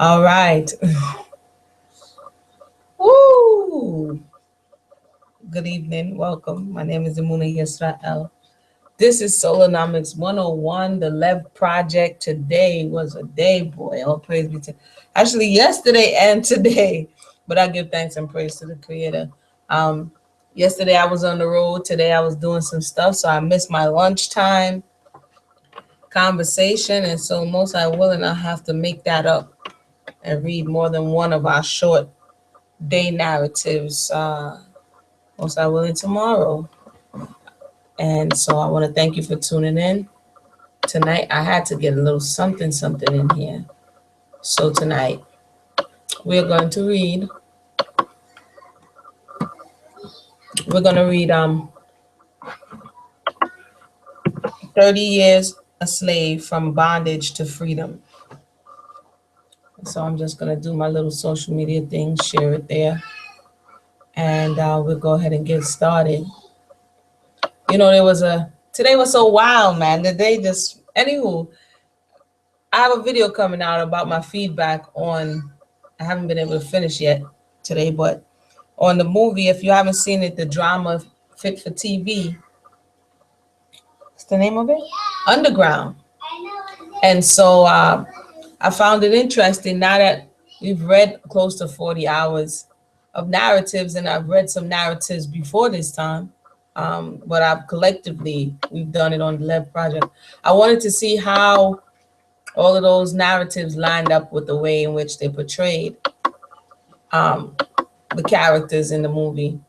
All right. Woo! Good evening. Welcome. My name is Amuna Yisrael. This is Solonomics 101, the Lev Project. Today was a day, boy. All praise be to actually yesterday and today. But I give thanks and praise to the Creator. Um, Yesterday I was on the road. Today I was doing some stuff, so I missed my lunchtime conversation. And so most I will, and I have to make that up and read more than one of our short day narratives. Most I willing tomorrow. And so I want to thank you for tuning in. Tonight I had to get a little something in here. So tonight we're going to read. We're going to read 30 years a slave from bondage to freedom. So I'm just going to do my little social media thing, share it there, and we'll go ahead and get started. You know, today was so wild, man. The day just, anywho, I have a video coming out about my feedback on, I haven't been able to finish yet today, but on the movie, if you haven't seen it, the drama Fit for TV, what's the name of it? Underground. And so I found it interesting now that we've read close to 40 hours of narratives, and I've read some narratives before this time. But we've done it on the Lev Project. I wanted to see how all of those narratives lined up with the way in which they portrayed the characters in the movie.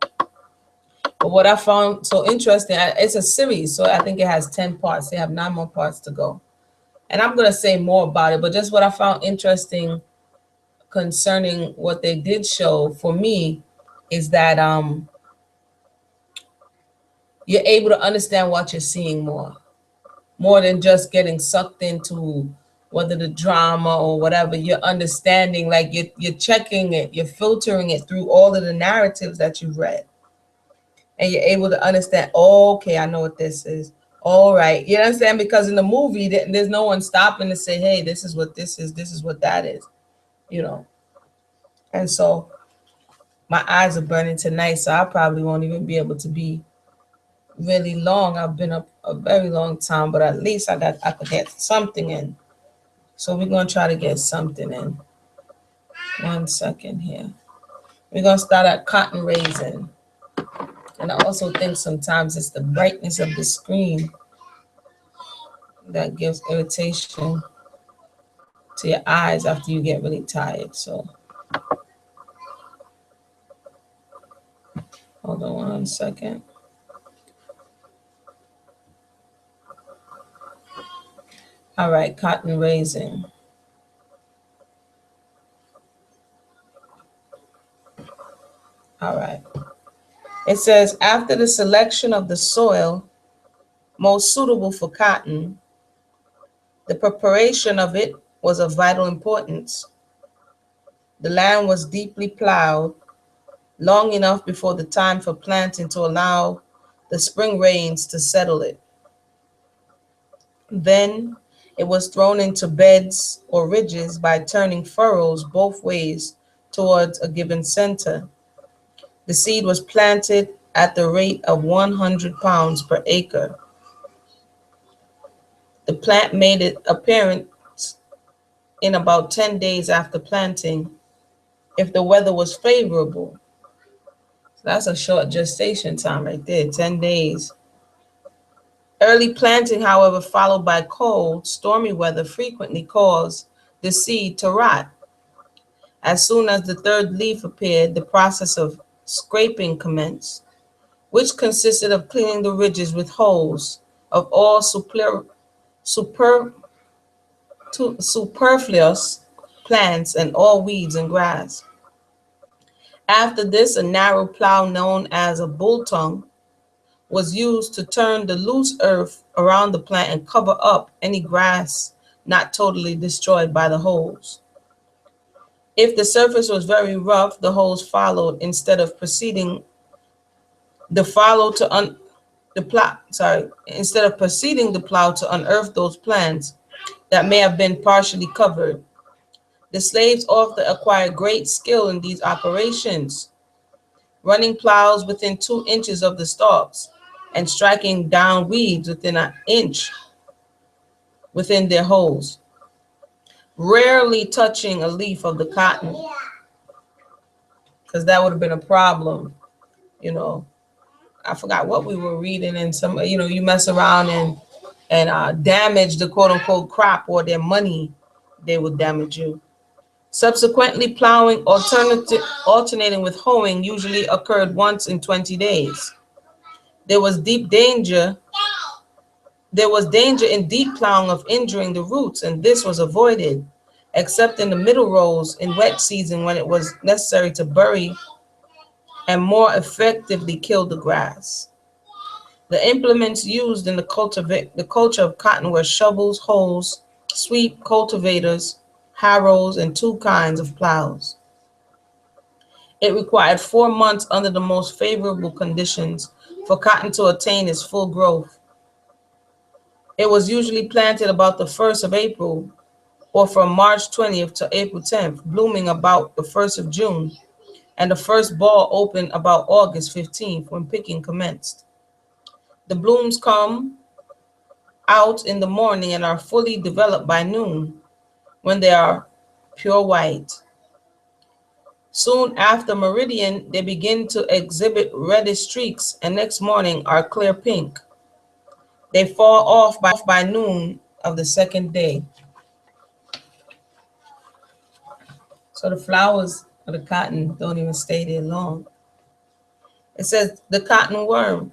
But what I found so interesting, it's a series, so I think it has 10 parts. They have 9 more parts to go. And I'm going to say more about it, but just what I found interesting concerning what they did show for me is that you're able to understand what you're seeing more than just getting sucked into whether the drama or whatever. You're understanding, like you're checking it, you're filtering it through all of the narratives that you've read, and you're able to understand, oh, okay, I know what this is. All right, you understand? Because in the movie there's no one stopping to say, hey, this is what this is what that is, you know. And so my eyes are burning tonight, so I probably won't even be able to be really long. I've been up a very long time, but at least I could get something in. So we're gonna try to get something in. 1 second here. We're gonna start at cotton raisin. And I also think sometimes it's the brightness of the screen that gives irritation to your eyes after you get really tired. So hold on 1 second. All right, cotton raisin. All right. It says, after the selection of the soil most suitable for cotton, the preparation of it was of vital importance. The land was deeply plowed long enough before the time for planting to allow the spring rains to settle it. Then it was thrown into beds or ridges by turning furrows both ways towards a given center. The seed was planted at the rate of 100 pounds per acre. The plant made its appearance in about 10 days after planting, if the weather was favorable. So that's a short gestation time right there, 10 days. Early planting, however, followed by cold, stormy weather frequently caused the seed to rot. As soon as the third leaf appeared, the process of scraping commenced, which consisted of cleaning the ridges with hoes of all superfluous plants and all weeds and grass. After this, a narrow plow known as a bull tongue was used to turn the loose earth around the plant and cover up any grass not totally destroyed by the hoes. If the surface was very rough, the hoes followed instead of proceeding the follow to the plow. Instead of proceeding the plow to unearth those plants that may have been partially covered. The slaves often acquired great skill in these operations, running plows within 2 inches of the stalks and striking down weeds within an inch within their holes, rarely touching a leaf of the cotton, because that would have been a problem, you know. I forgot what we were reading, and some, you mess around and damage the quote unquote crop or their money, they would damage you. Subsequently, plowing alternating with hoeing usually occurred once in 20 days. There was deep danger. There was danger in deep plowing of injuring the roots, and this was avoided, except in the middle rows in wet season when it was necessary to bury and more effectively kill the grass. The implements used in the culture of cotton were shovels, hoes, sweep, cultivators, harrows, and two kinds of plows. It required 4 months under the most favorable conditions for cotton to attain its full growth. It was usually planted about the 1st of April or from March 20th to April 10th, blooming about the 1st of June, and the first ball opened about August 15th when picking commenced. The blooms come out in the morning and are fully developed by noon, when they are pure white. Soon after meridian, they begin to exhibit reddish streaks and next morning are clear pink. They fall off by noon of the second day. So the flowers of the cotton don't even stay there long. It says the cotton worm.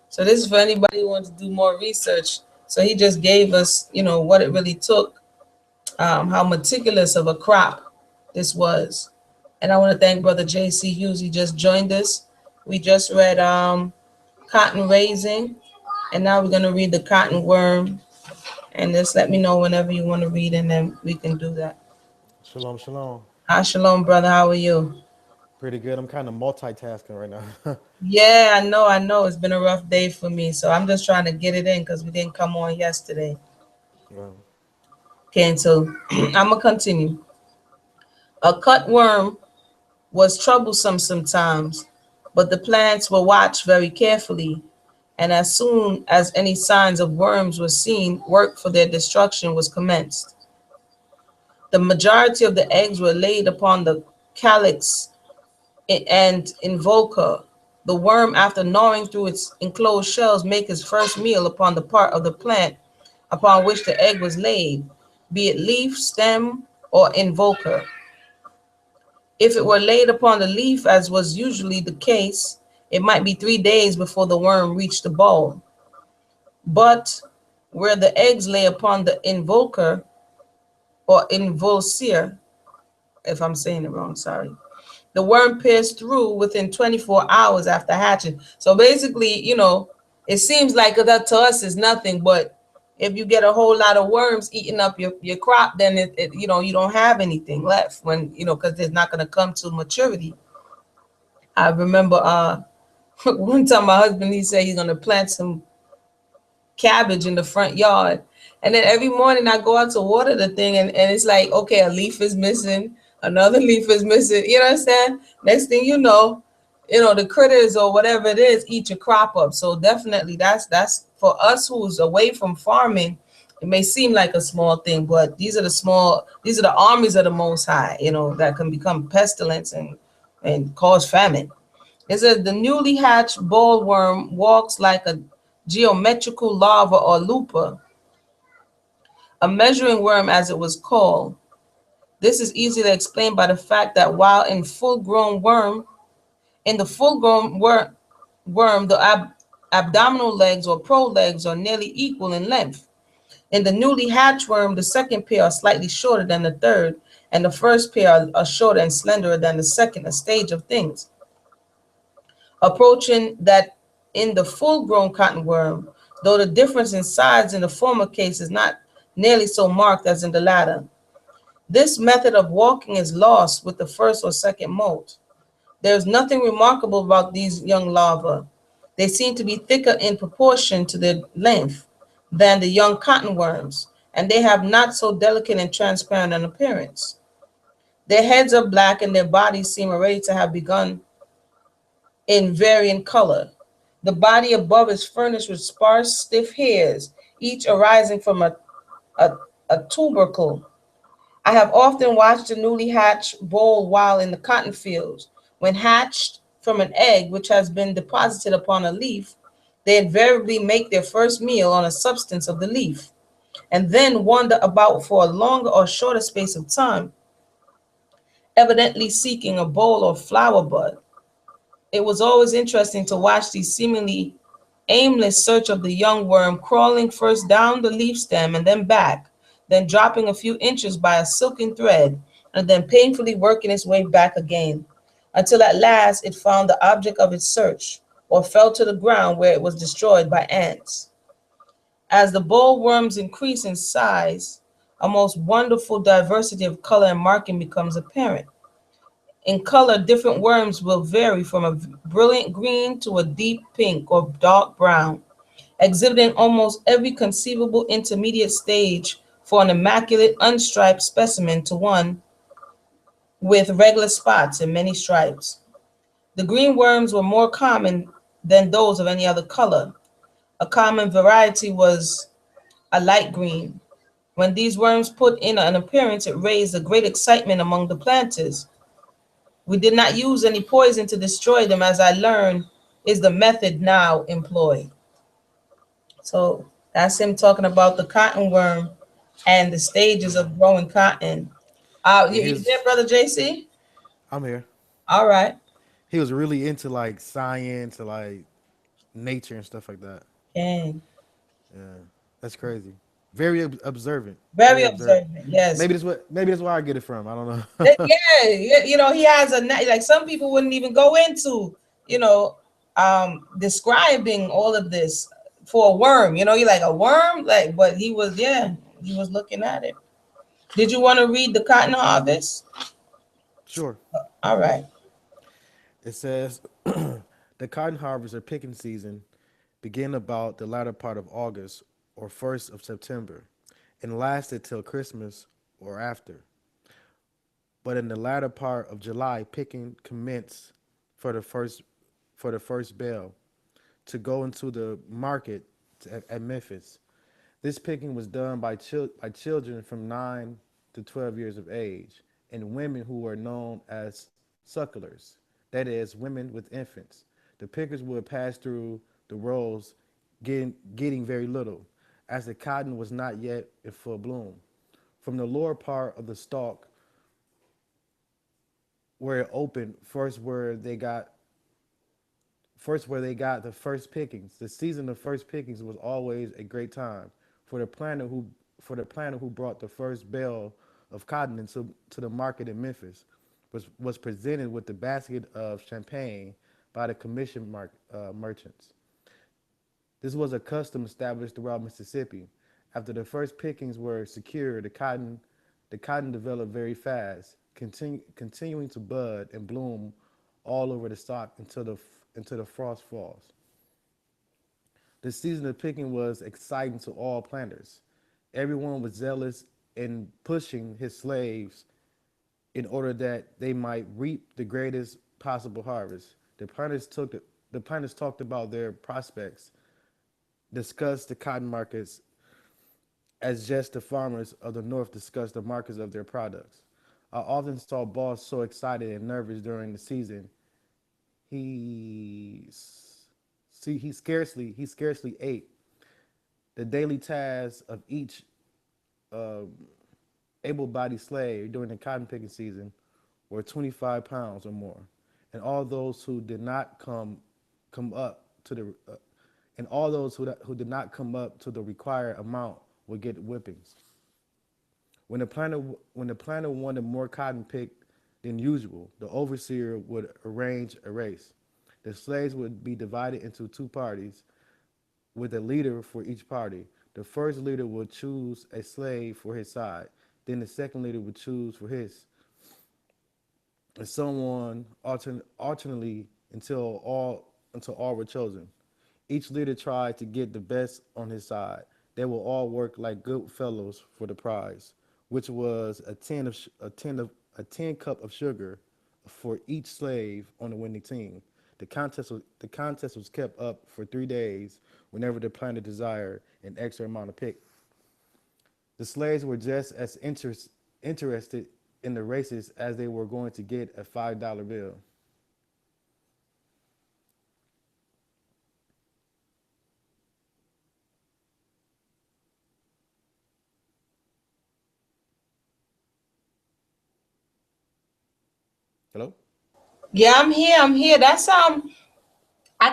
So this is for anybody who wants to do more research. So he just gave us, what it really took, how meticulous of a crop this was. And I want to thank Brother J.C. Hughes. He just joined us. We just read Cotton Raising, and now we're going to read the Cotton Worm. And just let me know whenever you want to read, and then we can do that. Shalom, shalom. Shalom, brother. How are you? Pretty good. I'm kind of multitasking right now. Yeah, I know. It's been a rough day for me, so I'm just trying to get it in because we didn't come on yesterday. Well, Okay, and so I'm going to continue. A cutworm was troublesome sometimes, but the plants were watched very carefully, and as soon as any signs of worms were seen, work for their destruction was commenced. The majority of the eggs were laid upon the calyx and involucre. The worm, after gnawing through its enclosed shells, make its first meal upon the part of the plant upon which the egg was laid, be it leaf, stem, or involucre. If it were laid upon the leaf, as was usually the case, it might be 3 days before the worm reached the ball. But where the eggs lay upon the involucre or invulsire, if I'm saying it wrong, sorry, the worm pierced through within 24 hours after hatching. So basically, it seems like that to us is nothing, but if you get a whole lot of worms eating up your crop, then you don't have anything left when, because it's not going to come to maturity. I remember one time my husband, he said he's going to plant some cabbage in the front yard. And then every morning I go out to water the thing, and it's like, okay, a leaf is missing, another leaf is missing. You know what I'm saying? Next thing the critters or whatever it is eat your crop up. So definitely that's for us who's away from farming. It may seem like a small thing, but these are the armies of the Most High, that can become pestilence and cause famine. It says the newly hatched bollworm walks like a geometrical larva or looper, a measuring worm as it was called. This is easily explained by the fact that while in the full-grown worm, the abdominal legs or prolegs are nearly equal in length. In the newly hatched worm, the second pair are slightly shorter than the third, and the first pair are shorter and slenderer than the second, a stage of things approaching that in the full-grown cotton worm, though the difference in size in the former case is not nearly so marked as in the latter. This method of walking is lost with the first or second molt. There is nothing remarkable about these young larvae. They seem to be thicker in proportion to their length than the young cotton worms, and they have not so delicate and transparent an appearance. Their heads are black and their bodies seem already to have begun in varying color. The body above is furnished with sparse, stiff hairs, each arising from a, a tubercle. I have often watched a newly hatched boll while in the cotton fields. When hatched from an egg which has been deposited upon a leaf, they invariably make their first meal on a substance of the leaf, and then wander about for a longer or shorter space of time, evidently seeking a boll or flower bud. It was always interesting to watch these seemingly aimless search of the young worm, crawling first down the leaf stem and then back, then dropping a few inches by a silken thread, and then painfully working its way back again, until at last it found the object of its search, or fell to the ground where it was destroyed by ants. As the bollworms increase in size, a most wonderful diversity of color and marking becomes apparent. In color, different worms will vary from a brilliant green to a deep pink or dark brown, exhibiting almost every conceivable intermediate stage for an immaculate unstriped specimen to one with regular spots and many stripes. The green worms were more common than those of any other color. A common variety was a light green. When these worms put in an appearance, it raised a great excitement among the planters. We did not use any poison to destroy them, as I learned is the method now employed. So that's him talking about the cotton worm and the stages Yeah. of growing cotton. Yeah, You there, brother JC? I'm here. All right. He was really into like science, and like nature and stuff like that. Okay. Yeah, that's crazy. Very observant. Very Very observant. observant. Yes. Maybe that's where I get it from. I don't know. Yeah, he has like some people wouldn't even go into, you know, describing all of this for a worm. You're like a worm, like, but he was looking at it. Did you want to read the cotton harvest? Sure. All right. It says the cotton harvest or picking season began about the latter part of August or 1st of September and lasted till Christmas or after. But in the latter part of July, picking commenced for the first for the first bale to go into the market at Memphis. This picking was done by children from 9 to 12 years of age and women who were known as sucklers, that is, women with infants. The pickers would pass through the rows, getting very little, as the cotton was not yet in full bloom. From the lower part of the stalk, where it opened, first where they got the first pickings. The season of first pickings was always a great time for the planter who brought the first bale of cotton into to the market in Memphis was presented with the basket of champagne by the commission merchants. This was a custom established throughout Mississippi. After the first pickings were secured, the cotton developed very fast, continuing to bud and bloom all over the stalk until the frost falls. The season of picking was exciting to all planters. Everyone was zealous in pushing his slaves in order that they might reap the greatest possible harvest. The planters talked about their prospects, discussed the cotton markets as just the farmers of the North discuss the markets of their products. I often saw Boss so excited and nervous during the season. He he scarcely ate. The daily tasks of each uh, able-bodied slave during the cotton picking season were 25 pounds or more, and all those who did not come up to the and all those who did not come up to the required amount would get whippings. When the planter wanted more cotton picked than usual, the overseer would arrange a race. The slaves would be divided into two parties with a leader for each party. The first leader would choose a slave for his side. Then the second leader would choose for his, and so on alternately until all were chosen. Each leader tried to get the best on his side. They will all work like good fellows for the prize, which was a 10 cup of sugar for each slave on the winning team. The contest was kept up for 3 days whenever the planet desired an extra amount of pick. The slaves were just as interested in the races as they were going to get a $5 bill. Hello? Yeah, I'm here. I'm here. That's I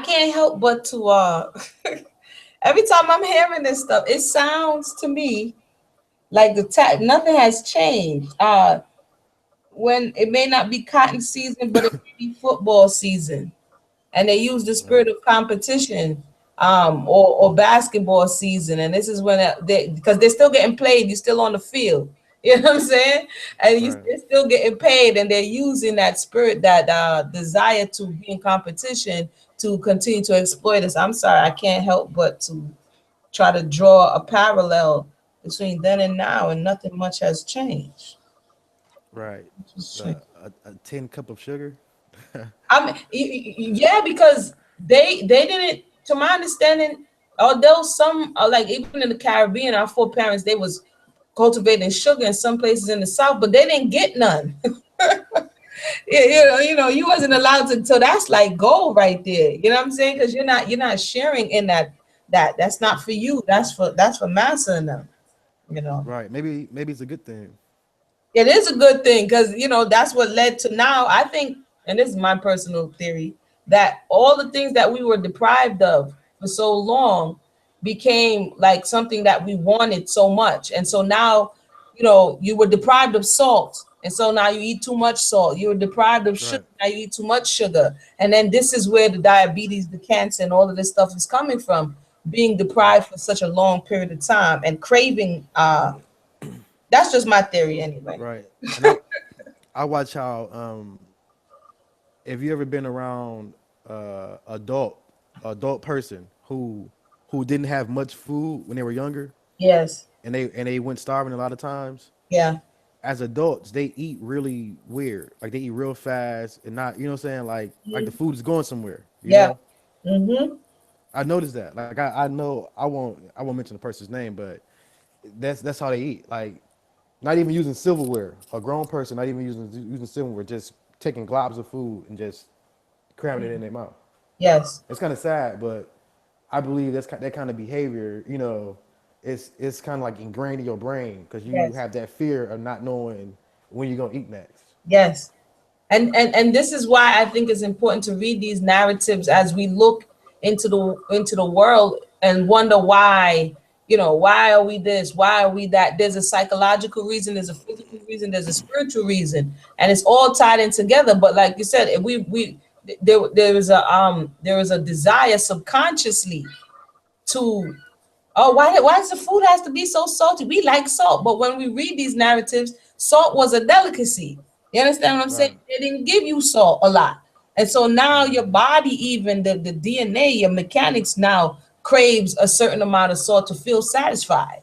can't help but to every time I'm hearing this stuff, it sounds to me like nothing has changed. When it may not be cotton season, but it may be football season, and they use the Right, spirit of competition, or basketball season, and this is when they, because they're still getting played, you're still on the field. You know what I'm saying? And right, they're still getting paid, and they're using that spirit, that desire to be in competition, to continue to exploit us. I'm sorry, I can't help but to try to draw a parallel between then and now, and nothing much has changed. right. Just check. A 10 cup of sugar. I mean, yeah, because they didn't, to my understanding, although some are like, even in the Caribbean, our foreparents, they was cultivating sugar in some places in the South, but they didn't get none. Right, You wasn't allowed to. So that's like gold right there. You know what I'm saying? Because you're not sharing in that's not for you. That's for massa and them. You know. right. Maybe it's a good thing. It is a good thing, because that's what led to now. I think, and this is my personal theory, that all the things that we were deprived of for so long became like something that we wanted so much. And so now, you were deprived of salt. And so now you eat too much salt. You were deprived of sugar. Right, Now you eat too much sugar. And then this is where the diabetes, the cancer, and all of this stuff is coming from, being right, deprived for such a long period of time and craving. That's just my theory anyway. right. And I watch how if you ever been around adult person who didn't have much food when they were younger, Yes. and they went starving a lot of times. Yeah. As adults, they eat really weird. Like they eat real fast and not, what I'm saying, like the food is going somewhere. Yeah. Mm-hmm. I noticed that. Like I know I won't mention the person's name, but that's how they eat. Like not even using silverware. A grown person not even using silverware, just taking globs of food and just cramming it in their mouth. Yes. It's kind of sad, but I believe that kind of behavior, it's kind of like ingrained in your brain because you Yes. have that fear of not knowing when you're gonna eat next. Yes. And this is why I think it's important to read these narratives as we look into the world and wonder why, why are we this, why are we that. There's a psychological reason, there's a physical reason, there's a spiritual reason, and it's all tied in together. But like you said, if we there is a desire subconsciously to, oh, why does the food has to be so salty? We like salt, but when we read these narratives, salt was a delicacy. You understand what I'm saying? Right. They didn't give you salt a lot. And so now your body, even the DNA, your mechanics now craves a certain amount of salt to feel satisfied.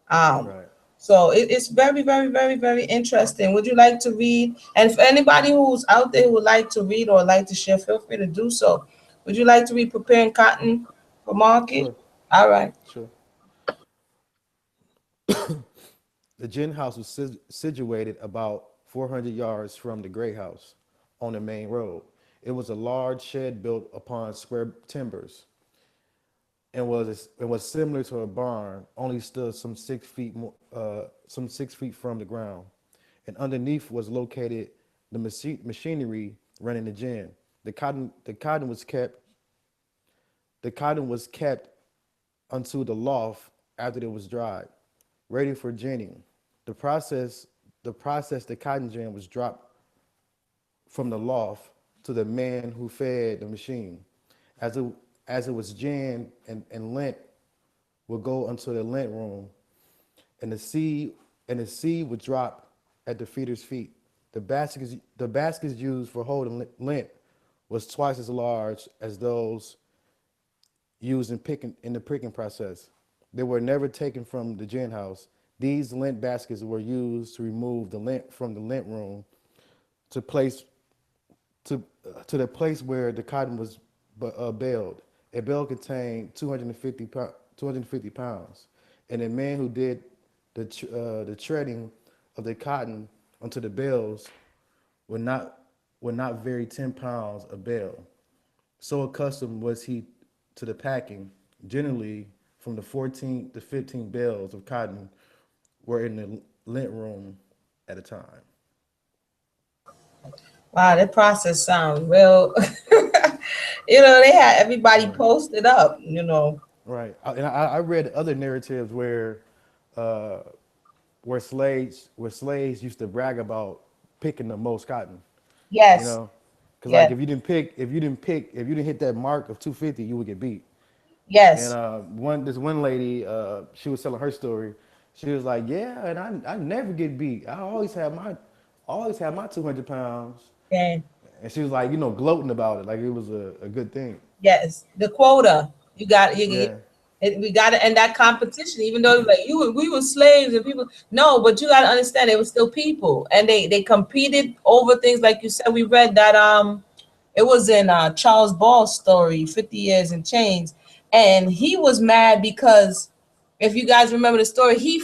Um, Right. so it's very, very, very, very interesting. Would you like to read? And for anybody who's out there who would like to read or like to share, feel free to do so. Would you like to read Preparing Cotton for Market? Sure. All right. Sure. The gin house was situated about 400 yards from the Gray House on the main road. It was a large shed built upon square timbers and was similar to a barn, only stood some 6 feet from the ground. And underneath was located the machinery running the gin. The cotton was kept unto the loft after it was dried, ready for ginning. The process, the cotton gin was dropped from the loft to the man who fed the machine. As it as it was ginned and lint would go into the lint room, and the seed would drop at the feeder's feet. The baskets used for holding lint was twice as large as those used in the picking process. They were never taken from the gin house. These lint baskets were used to remove the lint from the lint room to place to the place where the cotton was baled. A bale contained 250 pounds, and the man who did the treading of the cotton onto the bales would not would not vary 10 pounds a bale. So accustomed was he to the packing, generally from the 14 to 15 bales of cotton were in the lint room at a time. Wow, that process sounds real. They had everybody Right. posted up. Right. And I read other narratives uh, where slaves used to brag about picking the most cotton. You Yes, know, because like yes, if you didn't hit that mark of 250, you would get beat. And yes. one lady, she was telling her story. She was like, "Yeah, and I never get beat. I always have my 200 pounds." And And she was like, gloating about it, like it was a good thing. yes, the quota. You got Yeah. we got to end that competition. Even though like we were slaves and people. No, but you got to understand, they were still people, and they competed over things like you said. We read that it was in Charles Ball's story, 50 Years in Chains, and he was mad because if you guys remember the story, he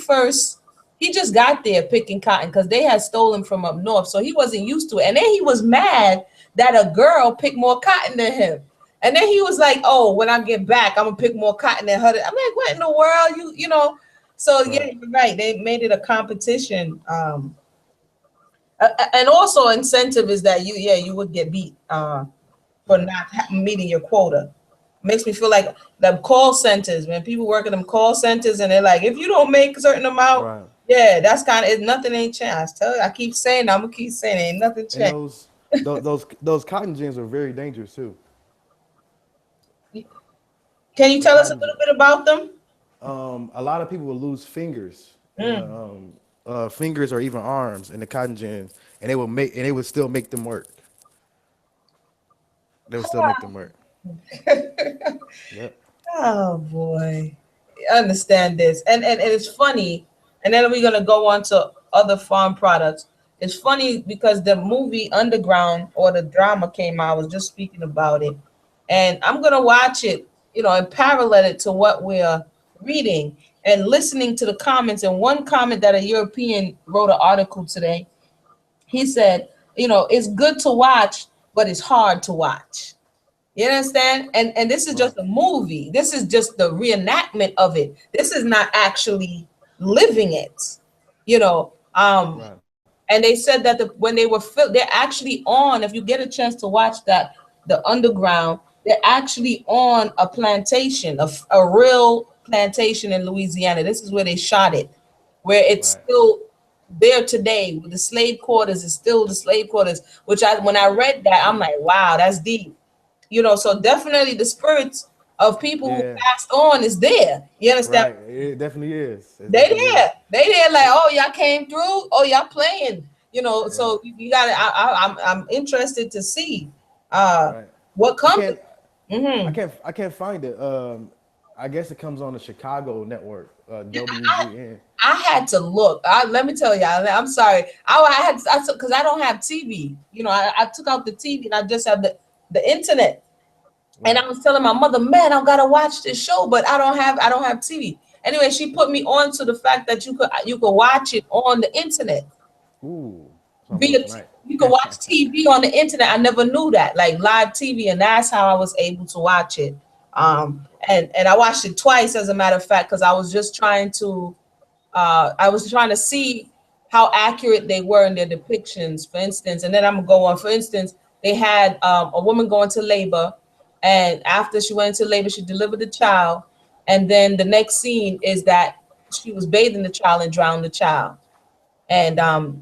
just got there picking cotton because they had stolen from up north, so he wasn't used to it, and then he was mad that a girl picked more cotton than him. And then he was like, "Oh, when I get back, I'm gonna pick more cotton than her." I'm like, "What in the world, you know?" So yeah, Right. you're right. They made it a competition, and also incentive is that you would get beat for Right. not meeting your quota. Makes me feel like the call centers, when people work in them call centers and they're like, if you don't make a certain amount, Right. yeah, that's kind of nothing ain't changed. I tell you, I keep saying, I'm gonna keep saying, ain't nothing And changed. those cotton gins are very dangerous too. Can you The tell us a cotton little gin. bit about them? A lot of people will lose fingers and Mm. fingers or even arms in the cotton gin, and they would still make them work. They would still make them work. Yep. Oh boy. Understand this. And it's funny. And then we're gonna go on to other farm products. It's funny because the movie Underground or the drama came out. I was just speaking about it. And I'm gonna watch it, and parallel it to what we're reading and listening to the comments. And one comment that a European wrote an article today, he said, it's good to watch, but it's hard to watch. You understand? And this is Right. just a movie. This is just the reenactment of it. This is not actually living it. You know, um, Right. and they said that when they were they're actually on. If you get a chance to watch that, the Underground, they're actually on a plantation, a real plantation in Louisiana. This is where they shot it, where it's Right. still there today. The slave quarters is still the slave quarters. Which when I read that, I'm like, wow, that's deep. So definitely the spirits of people who Yeah. passed on is there. You understand? Right. It definitely is. It They definitely is. there. They there like, oh, y'all came through. Oh, y'all playing. Yeah. So you got to I'm interested to see uh Right. what I company. can't. I Mhm. can't. I can't find it. I guess it comes on the Chicago network. WGN. I had to look. Let me tell you, I'm sorry. Because I don't have TV. I took out the TV and I just have the internet. And I Right. was telling my mother, man, I gotta watch this show, but I don't have TV. Anyway, she put me on to the fact that you could watch it on the internet. Ooh. So I'm gonna Via look t- tonight. you could watch TV on the internet. I never knew that, like live TV, and that's how I was able to watch it. And I watched it twice, as a matter of fact, because I was trying to see how accurate they were in their depictions, for instance. And then I'm gonna go on. For instance, they had a woman go into labor, and after she went into labor, she delivered the child. And then the next scene is that she was bathing the child and drowned the child. And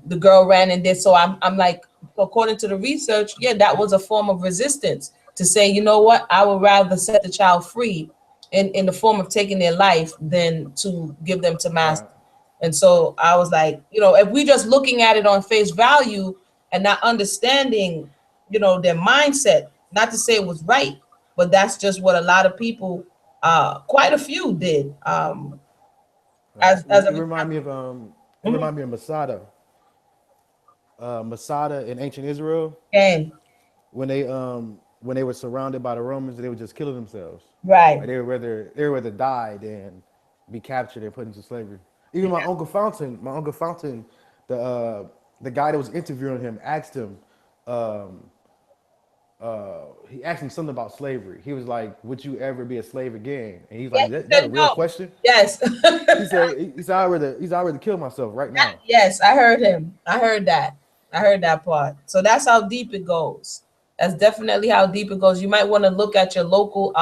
the girl ran and did so. I'm like, according to the research, yeah, that was a form of resistance to say, you know what, I would rather set the child free in the form of taking their life than to give them to mass. Right. And so I was like, if we just looking at it on face value and not understanding, their mindset, not to say it was right, but that's just what a lot of people Quite a few did. Right. As It of remind me of it mhm, remind me of Masada in ancient Israel okay, when they were surrounded by the Romans, they were just killing themselves. right. Like they would rather die than be captured and put into slavery. Even my uncle Fountain, the uh, the guy that was interviewing him asked him, um, he asked him something about slavery. He was like, "Would you ever be a slave again?" And he's Yeah, like, he "That a said real no. question?" Yes. He said, "I'd rather kill myself right now." Yes, I heard him. I heard that. I heard that part. So that's how deep it goes. That's definitely how deep it goes. You might want to look at your local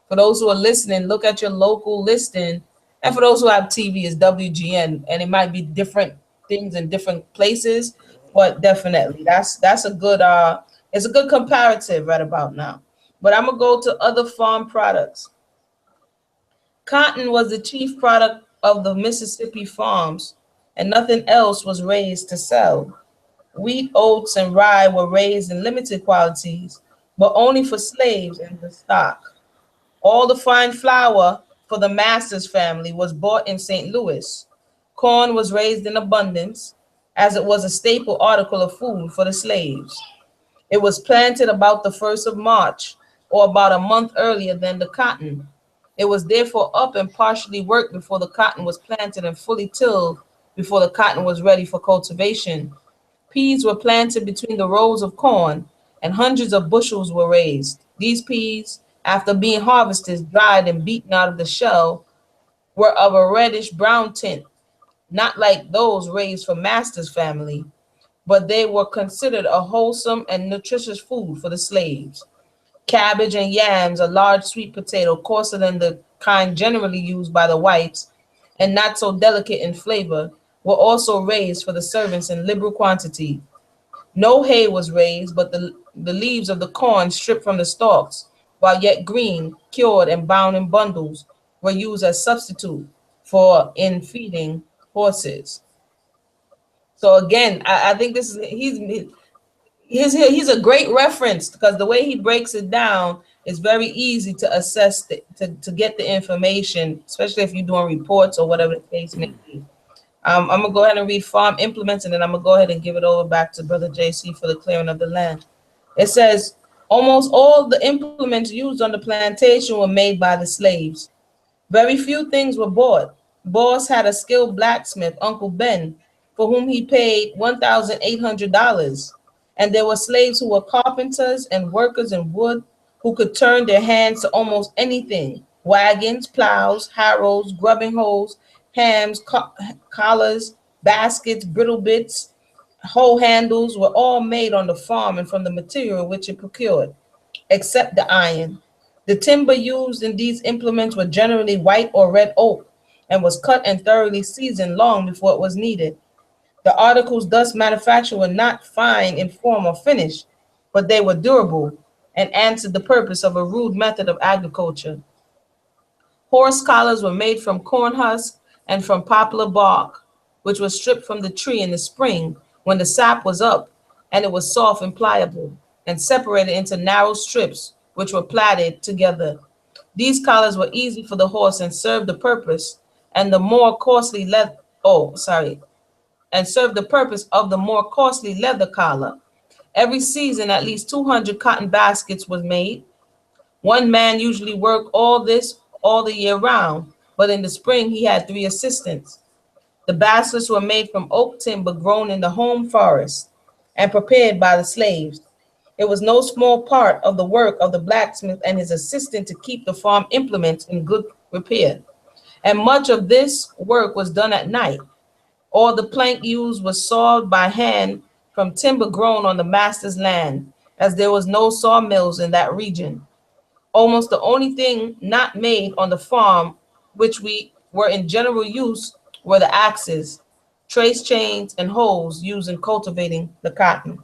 for those who are listening, look at your local listing. And for those who have TV, it's WGN, and it might be different things in different places, but definitely that's a good it's a good comparative right about now. But I'm gonna go to other farm products. Cotton was the chief product of the Mississippi farms, and nothing else was raised to sell. Wheat, oats, and rye were raised in limited quantities, but only for slaves and the stock. All the fine flour for the master's family was bought in St. Louis. Corn was raised in abundance, as it was a staple article of food for the slaves. It was planted about the 1st of March, or about a month earlier than the cotton. It was therefore up and partially worked before the cotton was planted and fully tilled before the cotton was ready for cultivation. Peas were planted between the rows of corn, and hundreds of bushels were raised. These peas, after being harvested, dried, and beaten out of the shell, were of a reddish brown tint, not like those raised for master's family, but they were considered a wholesome and nutritious food for the slaves. Cabbage and yams, a large sweet potato, coarser than the kind generally used by the whites, and not so delicate in flavor, were also raised for the servants in liberal quantity. No hay was raised, but the leaves of the corn stripped from the stalks, while yet green, cured, and bound in bundles, were used as substitute for in feeding horses. So again, I think this is he's a great reference because the way he breaks it down is very easy to assess to get the information, especially if you're doing reports or whatever the case may be. I'm gonna go ahead and read farm implements, and then I'm gonna go ahead and give it over back to Brother JC for the clearing of the land. It says almost all the implements used on the plantation were made by the slaves. Very few things were bought. Boss had a skilled blacksmith, Uncle Ben, for whom he paid $1,800. And there were slaves who were carpenters and workers in wood who could turn their hands to almost anything: wagons, plows, harrows, grubbing hoes, hams, collars, baskets, brittle bits, hoe handles were all made on the farm and from the material which it procured, except the iron. The timber used in these implements were generally white or red oak and was cut and thoroughly seasoned long before it was needed. The articles thus manufactured were not fine in form or finish, but they were durable and answered the purpose of a rude method of agriculture. Horse collars were made from corn husk and from poplar bark, which was stripped from the tree in the spring when the sap was up and it was soft and pliable, and separated into narrow strips, which were plaited together. These collars were easy for the horse and served the purpose, and the more costly leather. Oh, sorry, and served the purpose of the more costly leather collar. Every season, at least 200 cotton baskets was made. One man usually worked all this all the year round, but in the spring he had three assistants. The baskets were made from oak timber grown in the home forest and prepared by the slaves. It was no small part of the work of the blacksmith and his assistant to keep the farm implements in good repair. And much of this work was done at night. All the plank used was sawed by hand from timber grown on the master's land, as there was no sawmills in that region. Almost the only thing not made on the farm, which we were in general use, were the axes, trace chains, and hoes used in cultivating the cotton.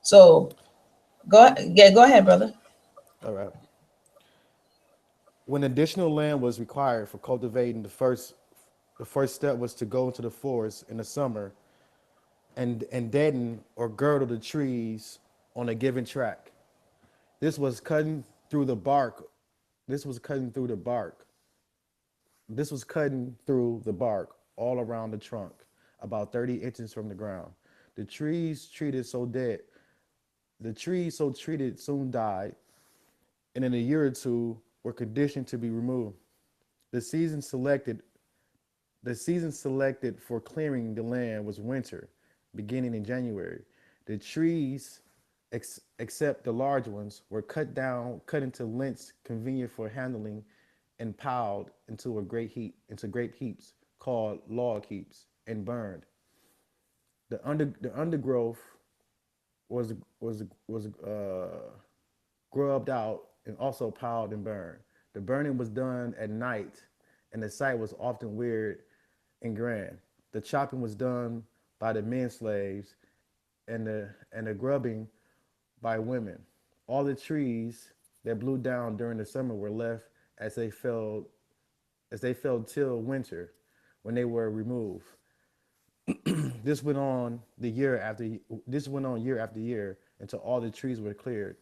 So go ahead, brother. All right. When additional land was required for cultivating, the first step was to go into the forest in the summer and deaden or girdle the trees on a given track. This was cutting through the bark This was cutting through the bark. This was cutting through the bark all around the trunk, about 30 inches from the ground. The trees treated so dead, the trees so treated soon died, and in a year or two were conditioned to be removed. The season selected The season selected for clearing the land was winter, beginning in January. The trees, except the large ones, were cut down, cut into lengths convenient for handling, and piled into great heaps called log heaps, and burned. The undergrowth was grubbed out and also piled and burned. The burning was done at night, and the sight was often weird and grand. The chopping was done by the men slaves, and the grubbing by women. All the trees that blew down during the summer were left as they fell till winter, when they were removed. This went on the year after this went on year after year until all the trees were cleared.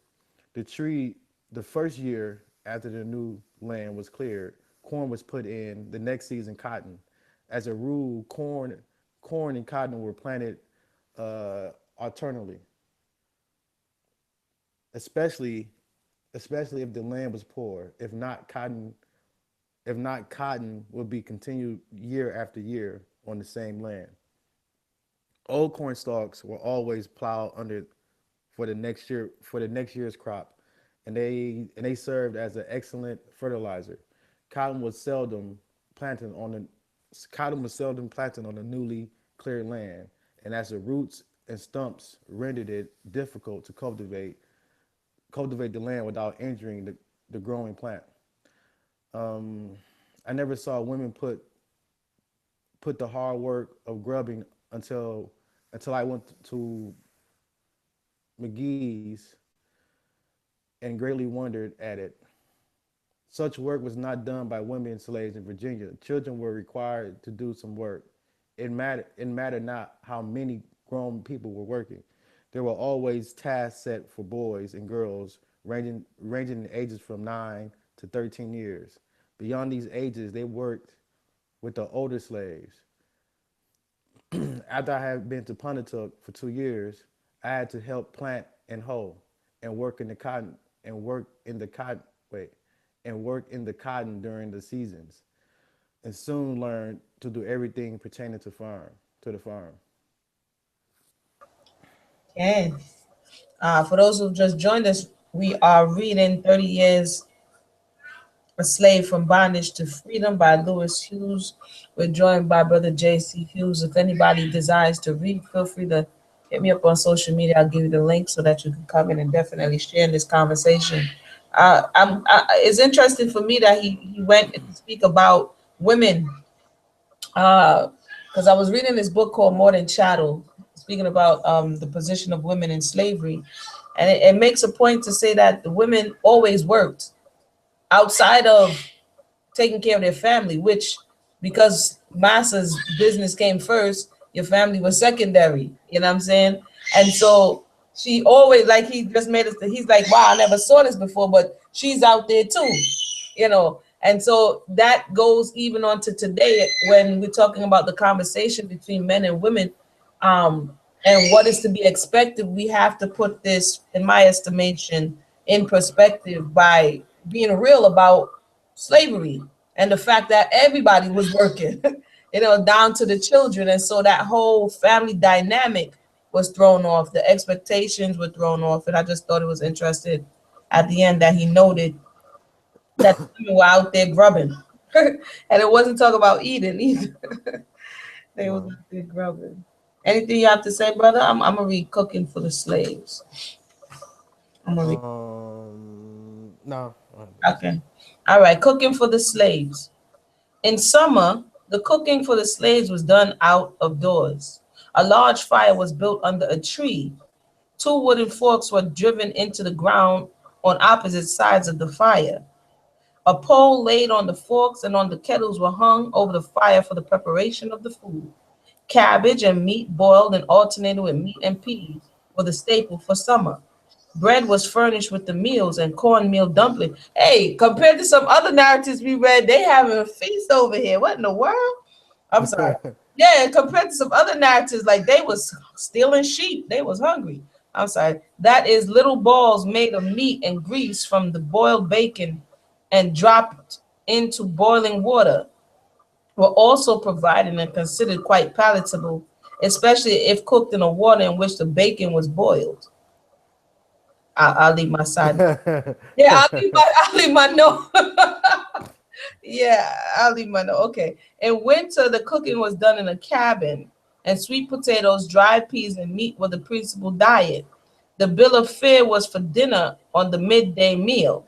The tree the first year after the new land was cleared, corn was put in. The next season, cotton. As a rule, corn and cotton were planted alternately, especially especially if the land was poor. If not, cotton would be continued year after year on the same land. Old corn stalks were always plowed under for the next year's crop, and they served as an excellent fertilizer. Cotton was seldom planted on the cotton was seldom planted on the newly cleared land, and as the roots and stumps rendered it difficult to cultivate the land without injuring the growing plant. Um, I never saw women put the hard work of grubbing until I went to McGee's and greatly wondered at it. Such work was not done by women slaves in Virginia. Children were required to do some work. It mattered not how many grown people were working. There were always tasks set for boys and girls ranging in ages from 9 to 13 years. Beyond these ages, they worked with the older slaves. After I had been to Pontotoc for 2 years, I had to help plant and hoe, and work in the cotton and work in the cotton wait, and work in the cotton during the seasons, and soon learned to do everything pertaining to the farm. Okay. For those who just joined us, we are reading 30 Years a Slave from Bondage to Freedom by Lewis Hughes. We're joined by Brother J.C. Hughes. If anybody desires to read, feel free to hit me up on social media. I'll give you the link so that you can come in and definitely share in this conversation. It's interesting for me that he went to speak about women, because I was reading this book called More Than Chattel, speaking about the position of women in slavery. And it makes a point to say that the women always worked outside of taking care of their family, which, because massa's business came first, your family was secondary. You know what I'm saying? And so she always, like, he just made us, he's like, wow, I never saw this before, but she's out there too, you know. And so that goes even on to today when we're talking about the conversation between men and women, and what is to be expected. We have to put this, in my estimation, in perspective by being real about slavery and the fact that everybody was working, you know, down to the children. And so that whole family dynamic was thrown off. The expectations were thrown off. And I just thought it was interesting at the end that he noted that the women were out there grubbing. And it wasn't talk about eating either. They was No. out there grubbing. Anything you have to say, brother? I'm gonna read Cooking for the Slaves. I'm gonna read. No. Okay. All right. Cooking for the Slaves. In summer, the cooking for the slaves was done out of doors. A large fire was built under a tree. Two wooden forks were driven into the ground on opposite sides of the fire. A pole laid on the forks and on the kettles were hung over the fire for the preparation of the food. Cabbage and meat boiled and alternated with meat and peas were the staple for summer. Bread was furnished with the meals and cornmeal dumpling. Hey, compared to some other narratives we read, they having a feast over here. What in the world? I'm sorry. Yeah, compared to some other narratives, like they was stealing sheep. They was hungry. I'm sorry. That is little balls made of meat and grease from the boiled bacon and dropped into boiling water were also provided and considered quite palatable, especially if cooked in a water in which the bacon was boiled. I'll leave my side. Yeah, I'll leave my note. Yeah, I'll leave my note. Okay. In winter, the cooking was done in a cabin, and sweet potatoes, dried peas, and meat were the principal diet. The bill of fare was for dinner on the midday meal.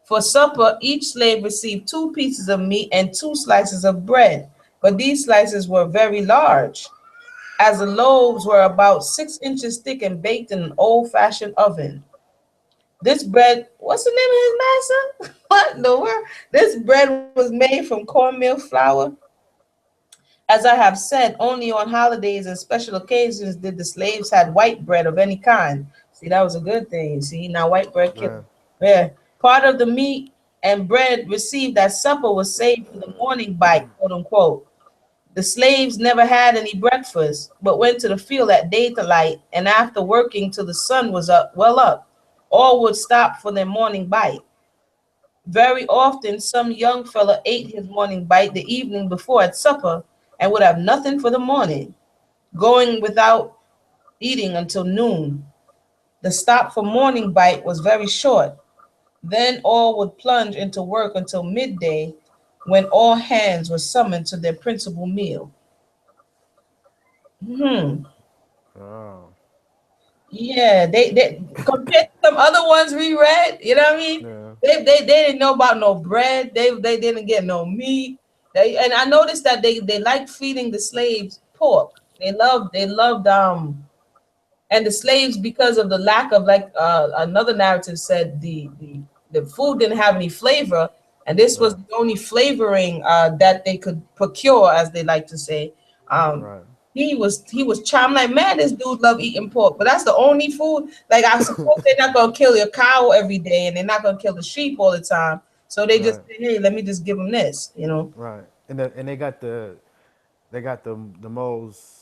For supper, each slave received 2 pieces of meat and 2 slices of bread, but these slices were very large, as the loaves were about 6 inches thick and baked in an old-fashioned oven. This bread, what's the name of his master? What in the world? This bread was made from cornmeal flour. As I have said, only on holidays and special occasions did the slaves had white bread of any kind. See, that was a good thing. See, now white bread killed. Right. Yeah. Part of the meat and bread received at supper was saved for the morning bite, quote unquote. The slaves never had any breakfast, but went to the field at daylight, and after working till the sun was up, well up, all would stop for their morning bite. Very often, some young fellow ate his morning bite the evening before at supper and would have nothing for the morning, going without eating until noon. The stop for morning bite was very short. Then all would plunge into work until midday, when all hands were summoned to their principal meal. Hmm. Oh. Yeah, they compared to some other ones we read, you know what I mean? Yeah. They didn't know about no bread. They didn't get no meat. And I noticed that they liked feeding the slaves pork. They loved and the slaves, because of the lack of, like, another narrative said, the food didn't have any flavor, and this was Right. the only flavoring that they could procure, as they like to say. um Right. he was charmed, like, man, this dude love eating pork, but that's the only food. Like, I suppose they're not gonna kill your cow every day, and they're not gonna kill the sheep all the time, so they just Right. say, hey, let me just give them this. Right. And they got the most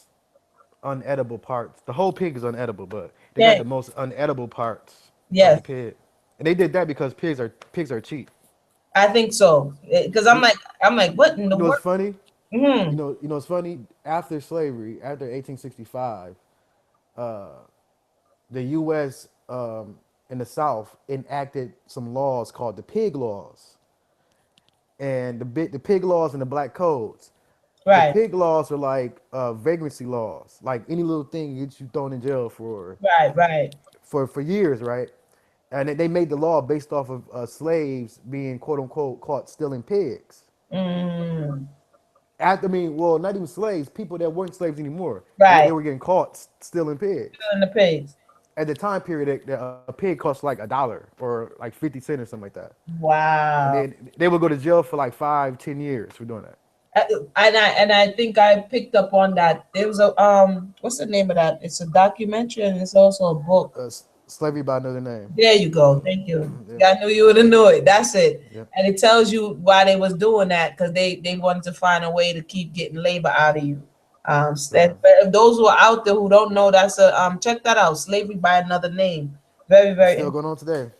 unedible parts. The whole pig is unedible, but they got Yeah. the most unedible parts of the Yes, pig. And they did that because pigs are cheap. I think so, because I'm You, like, what in the you know what's world? funny? Hmm. You know what's funny? After slavery, after 1865, uh, the U.S. In the South enacted some laws called the pig laws, and the pig laws and the black codes. The Right, pig laws are like vagrancy laws, like any little thing gets you thrown in jail right, right. for years, right? And they made the law based off of slaves being quote unquote caught stealing pigs. Mm, After, I mean, well, not even slaves, people that weren't slaves anymore. They right. were getting caught stealing pigs. Filling the pigs. At the time period, a pig cost like $1 or like 50 cents or something like that. And Wow. they would go to jail for like 5, 10 years for doing that. And I think I picked up on that. There was a what's the name of that? It's a documentary and it's also a book. Slavery by another name. There you go. Thank you. Yeah, Yeah, I knew you would have knew it. That's it. yeah, And it tells you why they was doing that, because they wanted to find a way to keep getting labor out of you. right. But if those who are out there who don't know, that's a check that out. Slavery by another name. Very, It's very still going on today.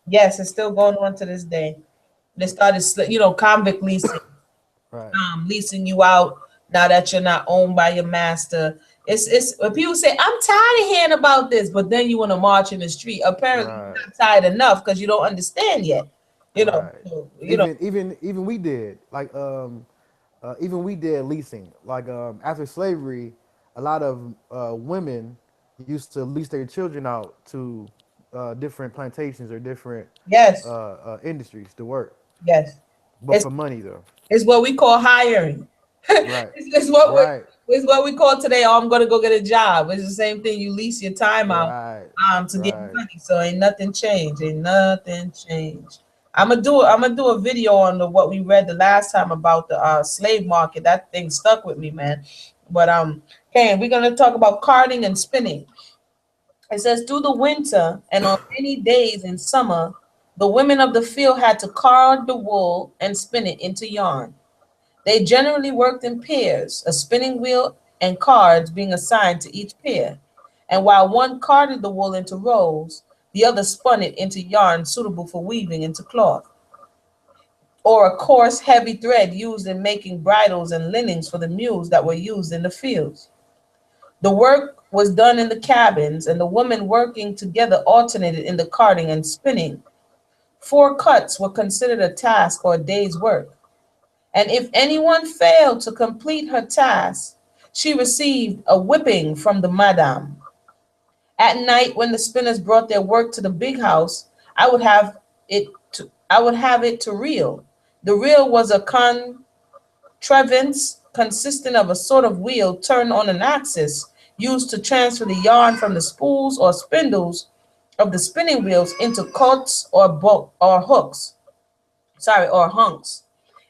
yes, it's still going on to this day. They started, convict leasing. Right, Leasing you out now that you're not owned by your master. It's when people say, I'm tired of hearing about this, but then you want to march in the street. Apparently right, you're not tired enough because you don't understand yet. You know, right. so, Even we did like even we did leasing. Like after slavery, a lot of women used to lease their children out to different plantations or different yes, industries to work, yes. but It's for money though. it's what we call hiring. Right, It's what right, it's what we call today. Oh, I'm gonna go get a job. It's the same thing. You lease your time out right, to get right. money. So ain't nothing changed. Ain't nothing changed. I'm gonna do a video on what we read the last time about the slave market. That thing stuck with me, man. But okay, we're gonna talk about carding and spinning. It says, through the winter and on many days in summer, the women of the field had to card the wool and spin it into yarn. They generally worked in pairs, a spinning wheel and cards being assigned to each pair. And while one carded the wool into rolls, the other spun it into yarn suitable for weaving into cloth, or a coarse, heavy thread used in making bridles and linens for the mules that were used in the fields. The work was done in the cabins, and the women working together alternated in the carding and spinning. 4 cuts were considered a task or a day's work, and if anyone failed to complete her task, she received a whipping from the madame. At night, when the spinners brought their work to the big house, I would have it to reel. The reel was a contrivance consisting of a sort of wheel turned on an axis used to transfer the yarn from the spools or spindles of the spinning wheels into coats or hooks, or hunks.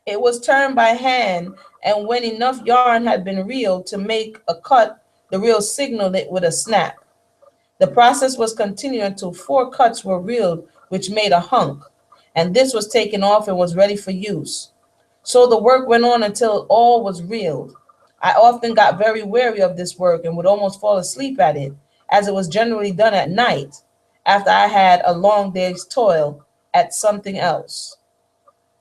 It was turned by hand, and when enough yarn had been reeled to make a cut, the reel signaled it with a snap. The process was continued until 4 cuts were reeled, which made a hunk, and this was taken off and was ready for use. So the work went on until all was reeled. I often got very weary of this work and would almost fall asleep at it, as it was generally done at night, after I had a long day's toil at something else.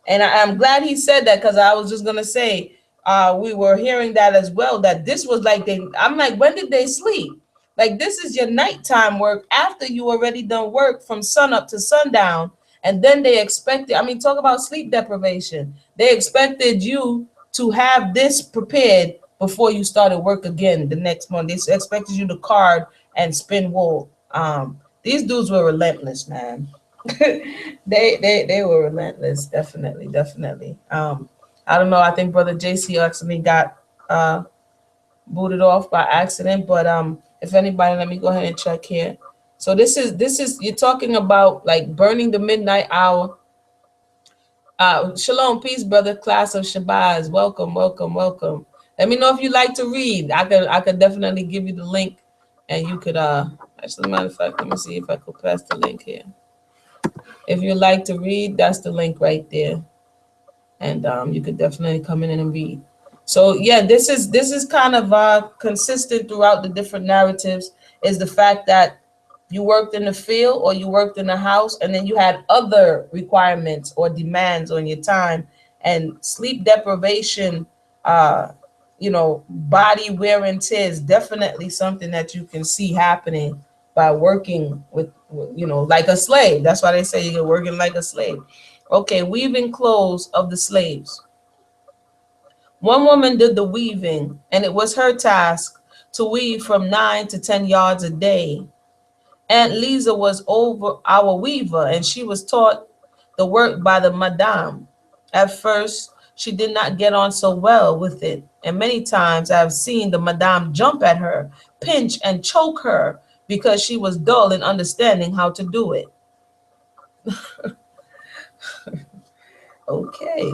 And I'm glad he said that, because I was just gonna say, we were hearing that as well, that this was like I'm like, when did they sleep? Like, this is your nighttime work after you already done work from sun up to sundown. And then they expected, I mean, talk about sleep deprivation. They expected you to have this prepared before you started work again the next morning. They expected you to card and spin wool. These dudes were relentless, man. They were relentless, definitely, definitely. I don't know. I think Brother JC actually got booted off by accident, but if anybody, let me go ahead and check here. So this is you're talking about like burning the midnight hour. Shalom, peace, brother. Class of Shabazz. Welcome, welcome, welcome. Let me know if you like to read. I could definitely give you the link, and you could actually, matter of fact, let me see if I could pass the link here. If you like to read, that's the link right there, and you could definitely come in and read. So yeah, this is kind of consistent throughout the different narratives. Is the fact that you worked in the field or you worked in the house, and then you had other requirements or demands on your time, and sleep deprivation, body wear and tear is definitely something that you can see happening by working with, like a slave. That's why they say you're working like a slave. Okay, weaving clothes of the slaves. One woman did the weaving, and it was her task to weave from 9 to 10 yards a day. Aunt Lisa was over our weaver, and she was taught the work by the madame. At first, she did not get on so well with it, and many times I have seen the madame jump at her, pinch and choke her because she was dull in understanding how to do it. Okay.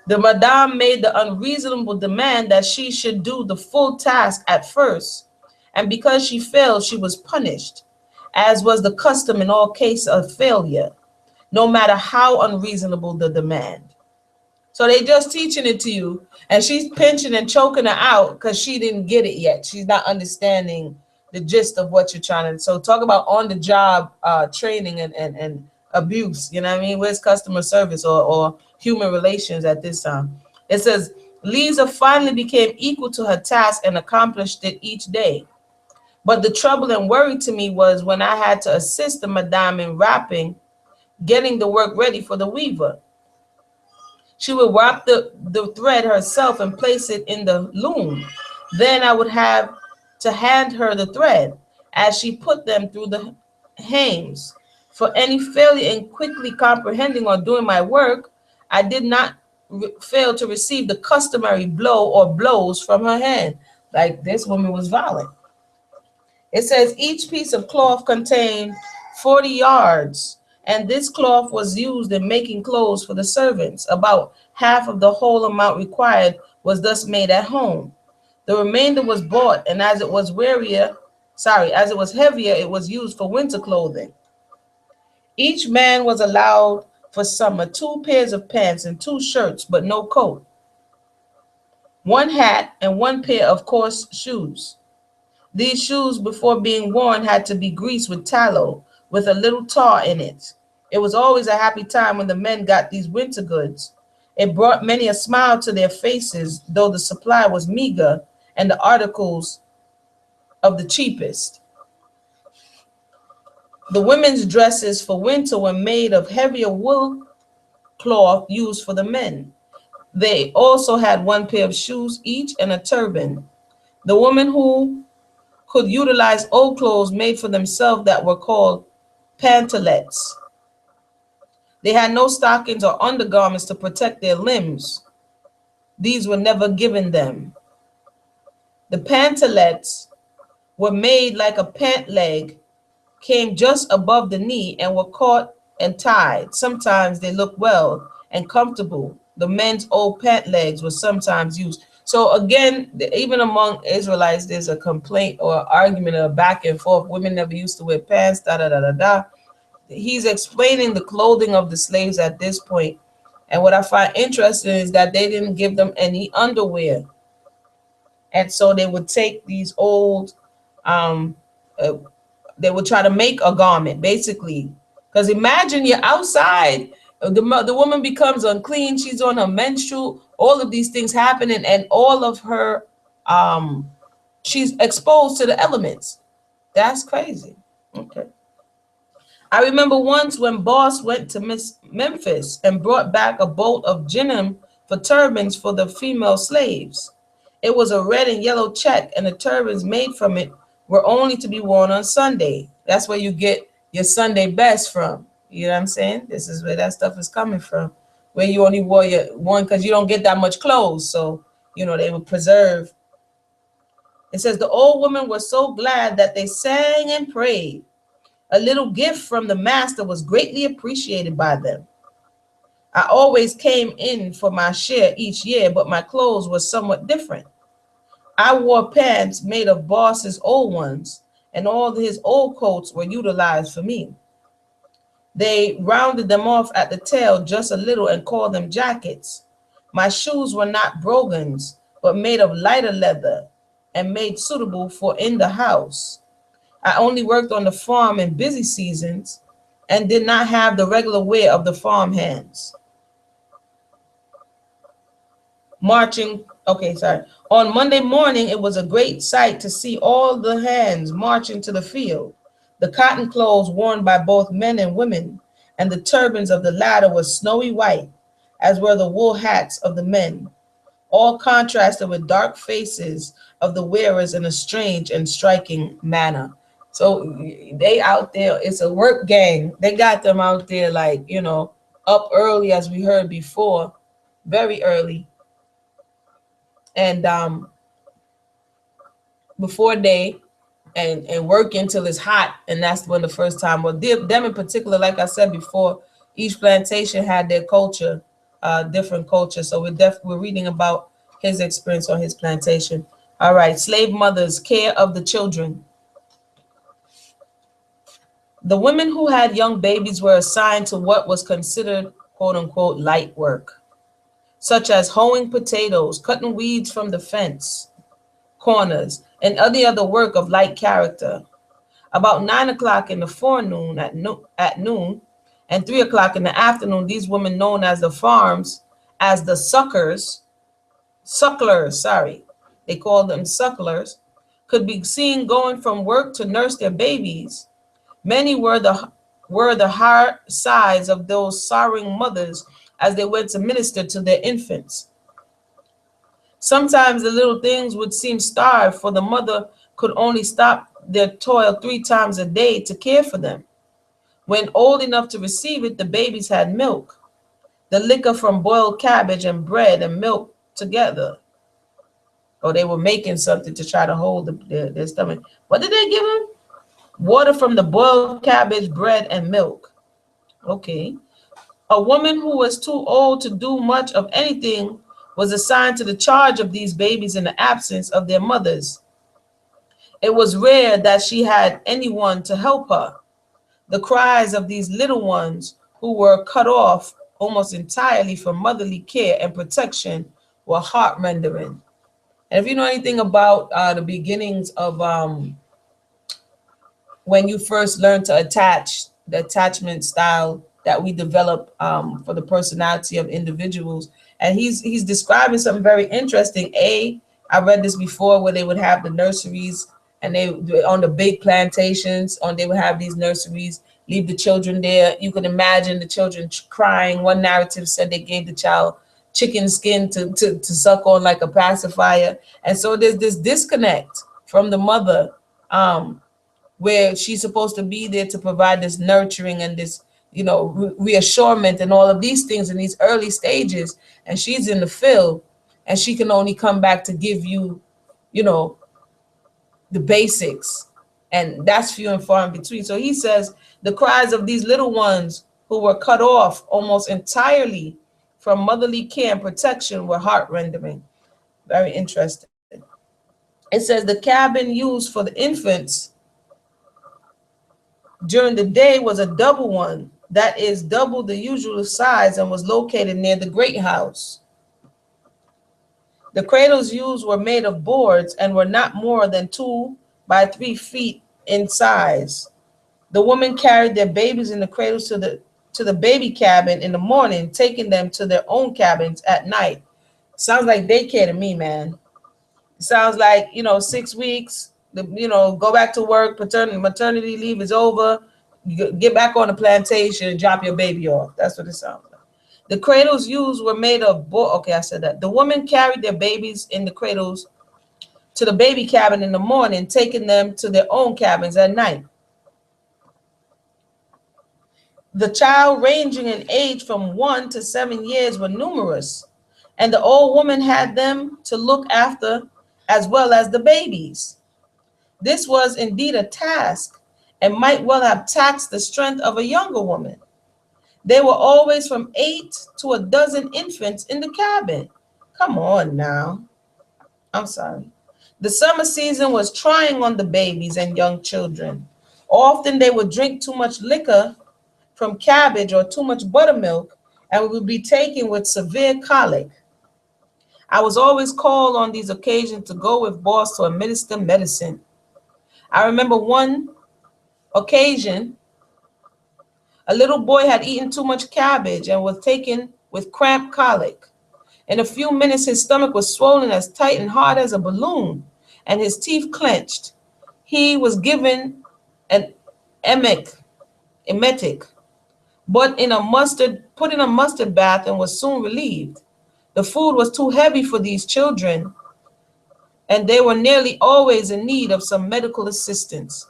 The madame made the unreasonable demand that she should do the full task at first, and because she failed, she was punished, as was the custom in all cases of failure, no matter how unreasonable the demand. So they just teaching it to you, and she's pinching and choking her out because she didn't get it yet. She's not understanding the gist of what you're trying to. So talk about on the job training and abuse. You know what I mean? Where's customer service or human relations at this time? It says Lisa finally became equal to her task and accomplished it each day. But the trouble and worry to me was when I had to assist the madame in wrapping, getting the work ready for the weaver. She would wrap the thread herself and place it in the loom. Then I would have to hand her the thread as she put them through the hames. For any failure in quickly comprehending or doing my work, I did not fail to receive the customary blow or blows from her hand. Like, this woman was violent. It says each piece of cloth contained 40 yards, and this cloth was used in making clothes for the servants. About half of the whole amount required was thus made at home. The remainder was bought, and as it was wearier Sorry, as it was heavier, it was used for winter clothing. Each man was allowed for summer 2 pairs of pants and 2 shirts, but no coat, one hat, and 1 pair of coarse shoes. These shoes, before being worn, had to be greased with tallow with a little tar in it. It was always a happy time when the men got these winter goods. It brought many a smile to their faces, though the supply was meager and the articles of the cheapest. The women's dresses for winter were made of heavier wool cloth used for the men. They also had 1 pair of shoes each and a turban. The women who could utilize old clothes made for themselves that were called pantalettes. They had no stockings or undergarments to protect their limbs. These were never given them. The pantalettes were made like a pant leg, came just above the knee, and were caught and tied. Sometimes they looked well and comfortable. The men's old pant legs were sometimes used. So again, even among Israelites, there's a complaint or argument or back and forth. Women never used to wear pants, da da da da da. He's explaining the clothing of the slaves at this point. And what I find interesting is that they didn't give them any underwear. And so they would take these old, um, uh, they would try to make a garment, basically. Because imagine you're outside, the woman becomes unclean, she's on her menstrual, all of these things happening, and all of her, she's exposed to the elements. That's crazy. Okay. I remember once when Boss went to Miss Memphis and brought back a bolt of gingham for turbans for the female slaves. It was a red and yellow check, and the turbans made from it were only to be worn on Sunday. That's where you get your Sunday best from. You know what I'm saying? This is where that stuff is coming from. Where you only wore your one because you don't get that much clothes. So, they would preserve. It says the old women were so glad that they sang and prayed. A little gift from the master was greatly appreciated by them. I always came in for my share each year, but my clothes were somewhat different. I wore pants made of Boss's old ones, and all his old coats were utilized for me. They rounded them off at the tail just a little and called them jackets. My shoes were not brogans, but made of lighter leather and made suitable for in the house. I only worked on the farm in busy seasons and did not have the regular wear of the farm hands. On Monday morning, it was a great sight to see all the hands marching to the field. The cotton clothes worn by both men and women, and the turbans of the latter were snowy white, as were the wool hats of the men, all contrasted with dark faces of the wearers in a strange and striking manner. So they out there, it's a work gang. They got them out there like, up early, as we heard before, very early. And before day and work until it's hot. And that's when the first time, well, them in particular, like I said before, each plantation had their culture, different culture. So we're reading about his experience on his plantation. All right, slave mothers, care of the children. The women who had young babies were assigned to what was considered quote unquote light work, such as hoeing potatoes, cutting weeds from the fence corners, and any other work of light character. About 9 o'clock in the forenoon, at noon, and 3 o'clock in the afternoon, these women known as the farms, as the sucklers, sorry, they called them sucklers, could be seen going from work to nurse their babies. Many were the hard sides of those sorrowing mothers as they went to minister to their infants. Sometimes the little things would seem starved, for the mother could only stop their toil 3 times a day to care for them. When old enough to receive it, the babies had milk, the liquor from boiled cabbage and bread and milk together. Or they were making something to try to hold their stomach. What did they give them? Water from the boiled cabbage, bread, and milk. Okay. A woman who was too old to do much of anything was assigned to the charge of these babies in the absence of their mothers. It was rare that she had anyone to help her. The cries of these little ones who were cut off almost entirely from motherly care and protection were heart-rending. And if you know anything about the beginnings of when you first learn to attach, the attachment style that we develop for the personality of individuals. And he's describing something very interesting. I read this before where they would have the nurseries and they on the big plantations, on they would have these nurseries, leave the children there. You can imagine the children crying. One narrative said they gave the child chicken skin to suck on like a pacifier. And so there's this disconnect from the mother, where she's supposed to be there to provide this nurturing and this, reassurance and all of these things in these early stages. And she's in the field and she can only come back to give you, you know, the basics. And that's few and far in between. So he says the cries of these little ones who were cut off almost entirely from motherly care and protection were heart-rending. Very interesting. It says the cabin used for the infants during the day was a double one, that is double the usual size, and was located near the great house. The cradles used were made of boards and were not more than 2 by 3 feet in size. The women carried their babies in the cradles to the baby cabin in the morning, taking them to their own cabins at night. Sounds like daycare to me, man. It sounds like, 6 weeks, go back to work, maternity leave is over, you get back on the plantation and drop your baby off. That's what it sounds like. The cradles used were made of board. Okay, I said that. The women carried their babies in the cradles to the baby cabin in the morning, taking them to their own cabins at night. The child ranging in age from 1 to 7 years were numerous, and the old woman had them to look after as well as the babies. This was indeed a task and might well have taxed the strength of a younger woman. There were always from 8 to a dozen infants in the cabin. Come on now. I'm sorry. The summer season was trying on the babies and young children. Often they would drink too much liquor from cabbage or too much buttermilk and would be taken with severe colic. I was always called on these occasions to go with boss to administer medicine. I remember one occasion, a little boy had eaten too much cabbage and was taken with cramp colic. In a few minutes, his stomach was swollen as tight and hard as a balloon, and his teeth clenched. He was given an emetic, but put in a mustard bath and was soon relieved. The food was too heavy for these children, and they were nearly always in need of some medical assistance.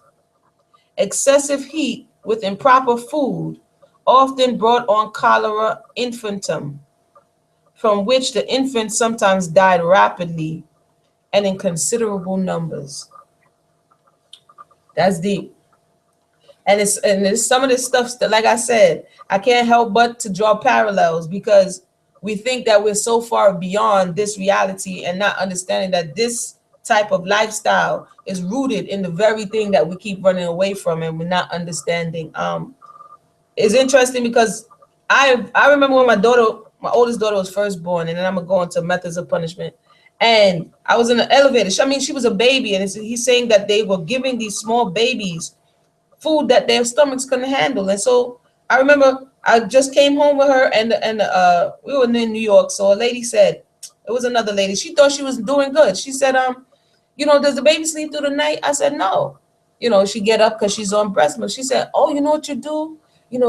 Excessive heat with improper food often brought on cholera infantum, from which the infants sometimes died rapidly and in considerable numbers. That's deep. And it's some of this stuff that, like I said, I can't help but to draw parallels because we think that we're so far beyond this reality and not understanding that this type of lifestyle is rooted in the very thing that we keep running away from and we're not understanding. It's interesting because I remember when my oldest daughter was first born, and then I'm gonna go into methods of punishment. And I was in the elevator. She was a baby, and he's saying that they were giving these small babies food that their stomachs couldn't handle. And so I remember I just came home with her, and we were in New York. So a lady said, it was another lady. She thought she was doing good. She said, does the baby sleep through the night? I said, no. She get up because she's on breast milk. She said, oh, you know what you do?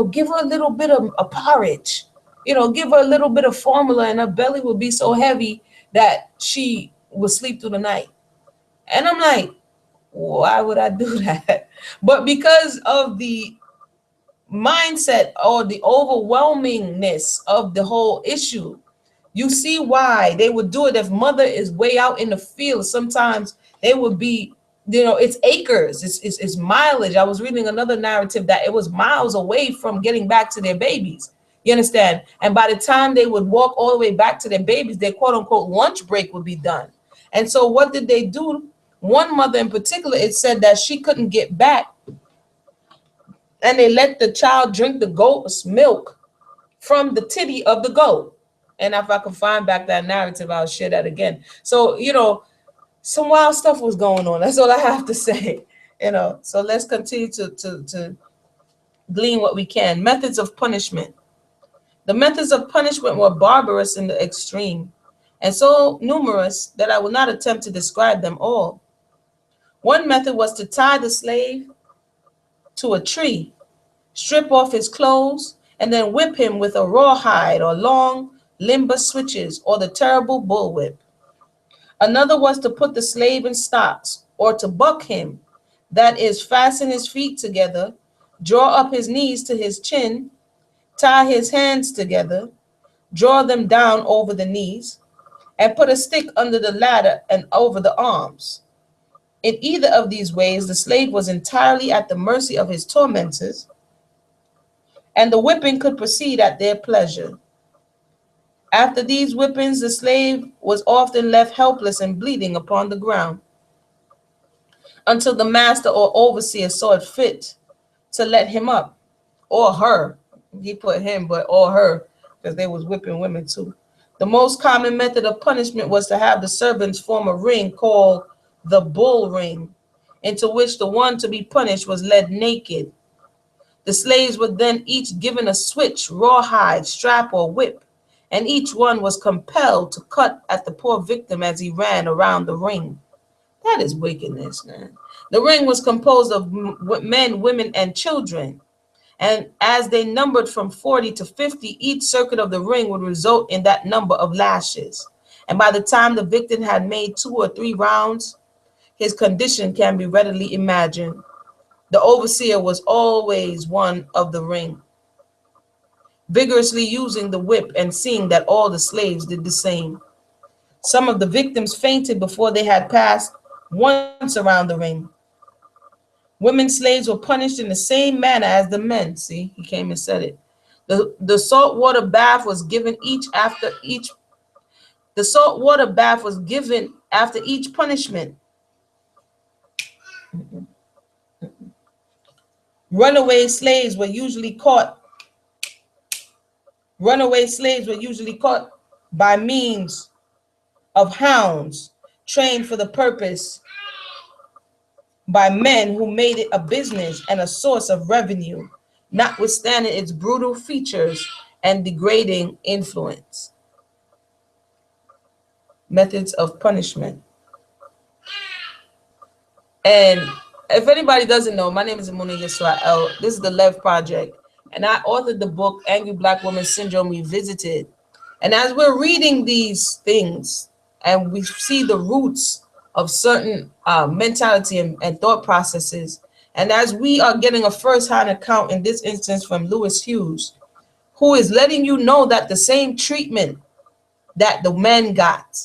Give her a little bit of a porridge. Give her a little bit of formula, and her belly will be so heavy that she will sleep through the night. And I'm like, why would I do that? But because of the mindset or the overwhelmingness of the whole issue, you see why they would do it. If mother is way out in the field, sometimes they would be, it's acres, it's mileage. I was reading another narrative that it was miles away from getting back to their babies. You understand? And by the time they would walk all the way back to their babies, their quote unquote lunch break would be done. And so what did they do One mother in particular, it said that she couldn't get back, and they let the child drink the goat's milk from the titty of the goat. And if I can find back that narrative, I'll share that again. So, some wild stuff was going on. That's all I have to say. So let's continue to glean what we can. Methods of punishment. The methods of punishment were barbarous in the extreme, and so numerous that I will not attempt to describe them all. One method was to tie the slave to a tree, strip off his clothes, and then whip him with a rawhide or long limber switches or the terrible bullwhip. Another was to put the slave in stocks or to buck him, that is, fasten his feet together, draw up his knees to his chin, tie his hands together, draw them down over the knees, and put a stick under the latter and over the arms. In either of these ways, the slave was entirely at the mercy of his tormentors, and the whipping could proceed at their pleasure. After these whippings, the slave was often left helpless and bleeding upon the ground until the master or overseer saw it fit to let him up, or her. He put him, but or her, because they was whipping women too. The most common method of punishment was to have the servants form a ring called the bull ring, into which the one to be punished was led naked. The slaves were then each given a switch, rawhide, strap, or whip, and each one was compelled to cut at the poor victim as he ran around the ring. That is wickedness, man. The ring was composed of men, women, and children. And as they numbered from 40 to 50, each circuit of the ring would result in that number of lashes. And by the time the victim had made 2 or 3 rounds, his condition can be readily imagined. The overseer was always one of the ring, vigorously using the whip and seeing that all the slaves did the same. Some of the victims fainted before they had passed once around the ring. Women slaves were punished in the same manner as the men. See, he came and said it. The saltwater bath was given the saltwater bath was given after each punishment. Runaway slaves were usually caught. Runaway slaves were usually caught by means of hounds trained for the purpose by men who made it a business and a source of revenue, notwithstanding its brutal features and degrading influence. Methods of punishment. And if anybody doesn't know, my name is Amuna Yisrael. This is the Lev Project, and I authored the book Angry Black Woman Syndrome Revisited. And as we're reading these things and we see the roots of certain mentality and thought processes, and as we are getting a first-hand account in this instance from Lewis Hughes, who is letting you know that the same treatment that the men got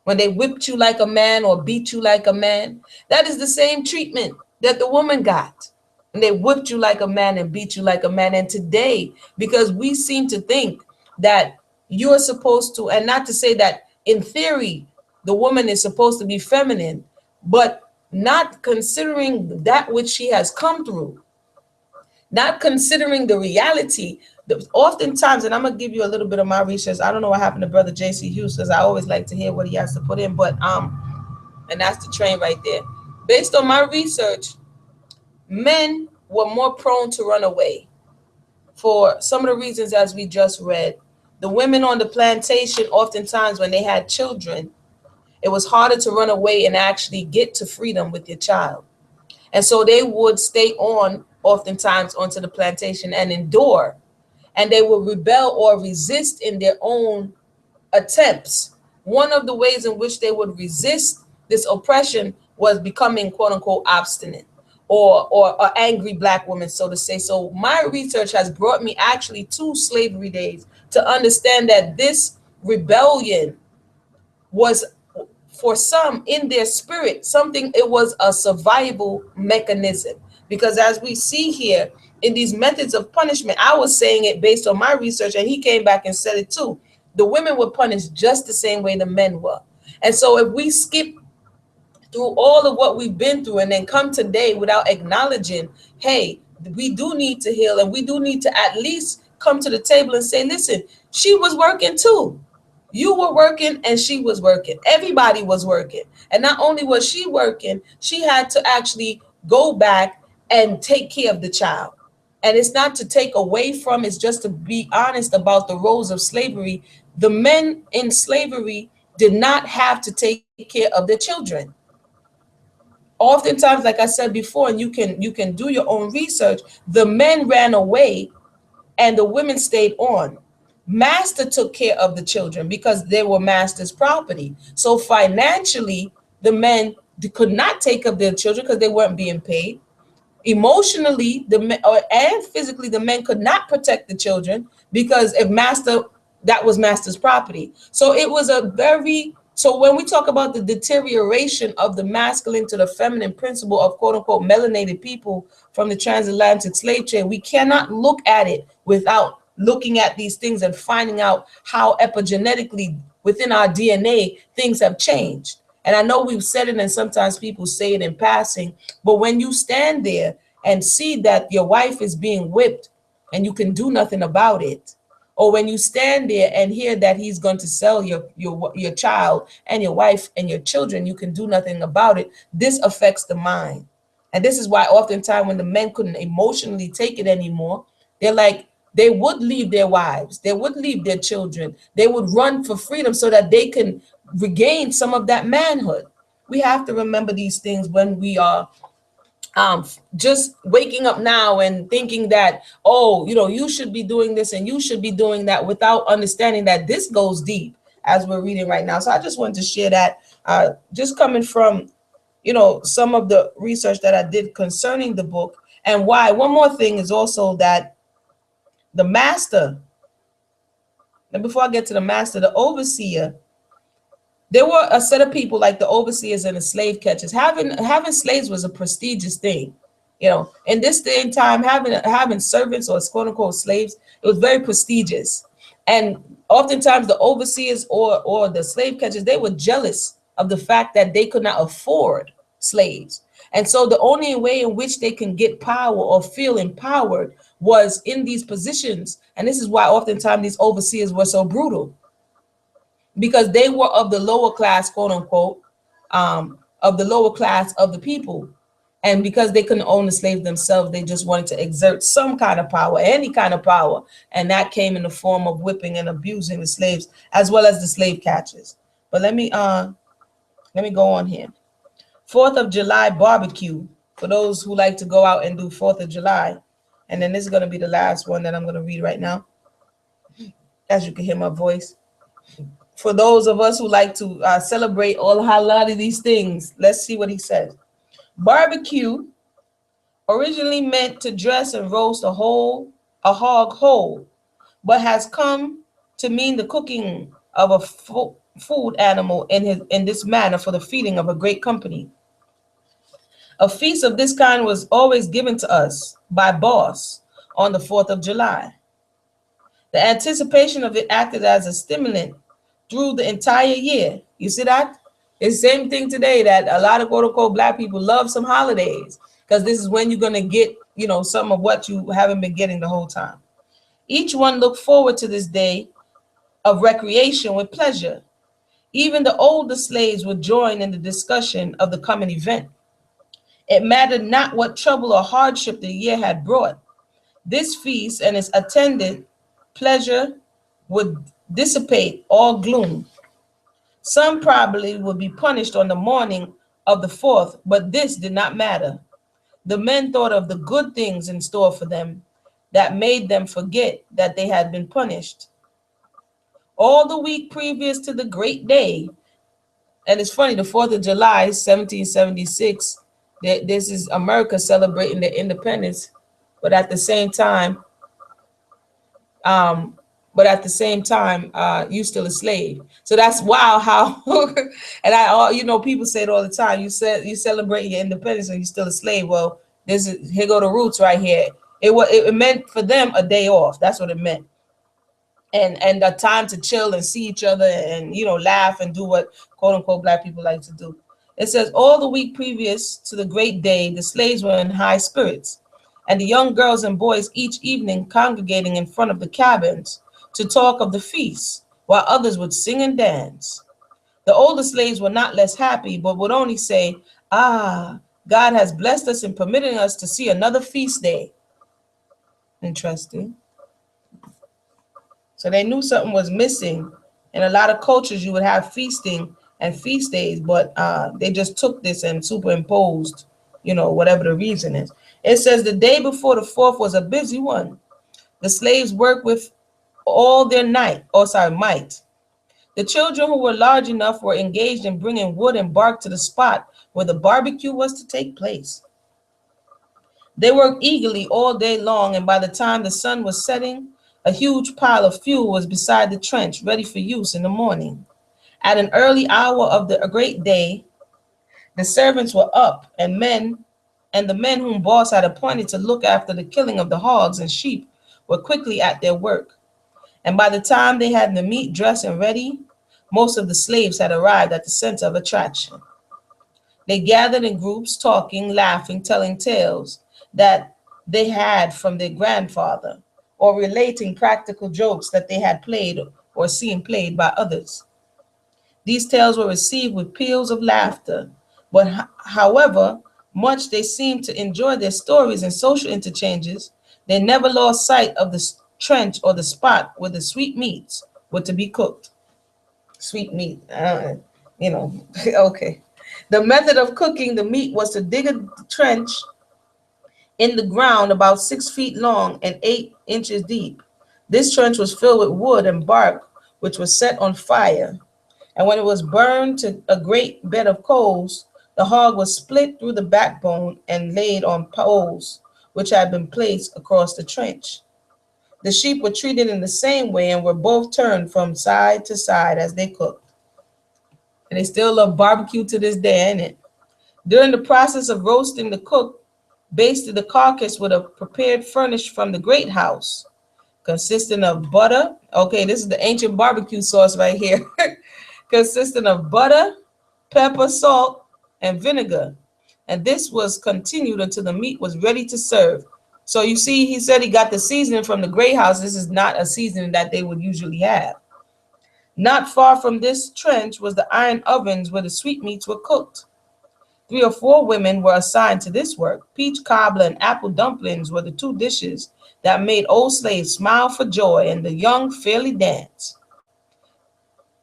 when they whipped you like a man or beat you like a man, that is the same treatment that the woman got. And they whipped you like a man and beat you like a man. And today, because we seem to think that you're supposed to, and not to say that in theory, the woman is supposed to be feminine, but not considering that which she has come through, not considering the reality. Oftentimes, and I'm gonna give you a little bit of my research. I don't know what happened to Brother J.C. Hughes, because I always like to hear what he has to put in, but and that's the train right there. Based on my research, men were more prone to run away for some of the reasons as we just read. The women on the plantation, oftentimes when they had children, it was harder to run away and actually get to freedom with your child. And so they would stay on oftentimes onto the plantation and endure, and they would rebel or resist in their own attempts. One of the ways in which they would resist this oppression was becoming quote unquote obstinate or angry black women, so to say. So my research has brought me actually to slavery days to understand that this rebellion was, for some in their spirit, something, it was a survival mechanism. Because as we see here in these methods of punishment, I was saying it based on my research, and he came back and said it too. The women were punished just the same way the men were. And so if we skip through all of what we've been through, and then come today without acknowledging, hey, we do need to heal, and we do need to at least come to the table and say, listen, she was working too. You were working and she was working. Everybody was working. And not only was she working, she had to actually go back and take care of the child. And it's not to take away from, it's just to be honest about the roles of slavery. The men in slavery did not have to take care of their children. Oftentimes, like I said before, and you can do your own research, the men ran away and the women stayed on. Master took care of the children because they were master's property. So financially, the men could not take up their children because they weren't being paid. Emotionally, the men, and physically, the men could not protect the children because if master, that was master's property. So it was a very, so when we talk about the deterioration of the masculine to the feminine principle of quote unquote melanated people from the transatlantic slave trade, we cannot look at it without looking at these things and finding out how epigenetically within our DNA things have changed. And I know we've said it, and sometimes people say it in passing, but when you stand there and see that your wife is being whipped and you can do nothing about it, or when you stand there and hear that he's going to sell your child and your wife and your children, you can do nothing about it. This affects the mind. And this is why oftentimes when the men couldn't emotionally take it anymore, they're like, they would leave their wives, they would leave their children, they would run for freedom so that they can regain some of that manhood. We have to remember these things when we are just waking up now and thinking that, oh, you should be doing this and you should be doing that, without understanding that this goes deep as we're reading right now. So I just wanted to share that, just coming from, some of the research that I did concerning the book. And why, one more thing is also that the master, and before I get to the master, the overseer, there were a set of people like the overseers and the slave catchers. Having slaves was a prestigious thing. In this day and time, having servants or quote unquote slaves, it was very prestigious. And oftentimes the overseers or the slave catchers, they were jealous of the fact that they could not afford slaves. And so the only way in which they can get power or feel empowered was in these positions. And this is why oftentimes these overseers were so brutal, because they were of the lower class, quote unquote, of the lower class of the people. And because they couldn't own the slaves themselves, they just wanted to exert some kind of power, any kind of power. And that came in the form of whipping and abusing the slaves, as well as the slave catchers. But let me go on here. 4th of July barbecue, for those who like to go out and do 4th of July. And then this is going to be the last one that I'm going to read right now, as you can hear my voice. For those of us who like to celebrate all a lot of these things, let's see what he says. Barbecue originally meant to dress and roast a hog whole, but has come to mean the cooking of a food animal in this manner for the feeding of a great company. A feast of this kind was always given to us by boss on the 4th of July. The anticipation of it acted as a stimulant through the entire year. You see that? It's the same thing today, that a lot of quote unquote black people love some holidays because this is when you're going to get, some of what you haven't been getting the whole time. Each one looked forward to this day of recreation with pleasure. Even the older slaves would join in the discussion of the coming event. It mattered not what trouble or hardship the year had brought. This feast and its attendant pleasure would dissipate all gloom. Some probably would be punished on the morning of the 4th, but this did not matter. The men thought of the good things in store for them that made them forget that they had been punished. All the week previous to the great day, and it's funny, the 4th of July, 1776, this is America celebrating their independence, but at the same time, you still a slave. So that's wow how and people say it all the time. You said you celebrate your independence and you still a slave. Well, here go the roots right here. It meant for them a day off. That's what it meant. And a time to chill and see each other and laugh and do what quote unquote black people like to do. It says, all the week previous to the great day, the slaves were in high spirits, and the young girls and boys each evening congregating in front of the cabins to talk of the feast, while others would sing and dance. The older slaves were not less happy, but would only say, "Ah, God has blessed us in permitting us to see another feast day." Interesting. So they knew something was missing. In a lot of cultures, you would have feasting and feast days, but they just took this and superimposed, whatever the reason is. It says the day before the fourth was a busy one. The slaves worked with all their might. The children who were large enough were engaged in bringing wood and bark to the spot where the barbecue was to take place. They worked eagerly all day long, and by the time the sun was setting, a huge pile of fuel was beside the trench, ready for use in the morning. At an early hour of the great day, the servants were up, and the men whom boss had appointed to look after the killing of the hogs and sheep were quickly at their work. And by the time they had the meat dressed and ready, most of the slaves had arrived at the center of attraction. They gathered in groups, talking, laughing, telling tales that they had from their grandfather, or relating practical jokes that they had played or seen played by others. These tales were received with peals of laughter, but however much they seemed to enjoy their stories and social interchanges, they never lost sight of the trench or the spot where the sweet meats were to be cooked. Sweet meat, okay. The method of cooking the meat was to dig a trench in the ground about 6 feet long and 8 inches deep. This trench was filled with wood and bark, which was set on fire. And when it was burned to a great bed of coals, the hog was split through the backbone and laid on poles, which had been placed across the trench. The sheep were treated in the same way and were both turned from side to side as they cooked. And they still love barbecue to this day, ain't it? During the process of roasting, the cook basted the carcass with a prepared furnish from the great house, consisting of butter. Okay, this is the ancient barbecue sauce right here. Consisting of butter, pepper, salt, and vinegar. And this was continued until the meat was ready to serve. So you see, he said he got the seasoning from the great house. This is not a seasoning that they would usually have. Not far from this trench was the iron ovens where the sweetmeats were cooked. 3 or 4 women were assigned to this work. Peach cobbler and apple dumplings were the 2 dishes that made old slaves smile for joy and the young fairly dance.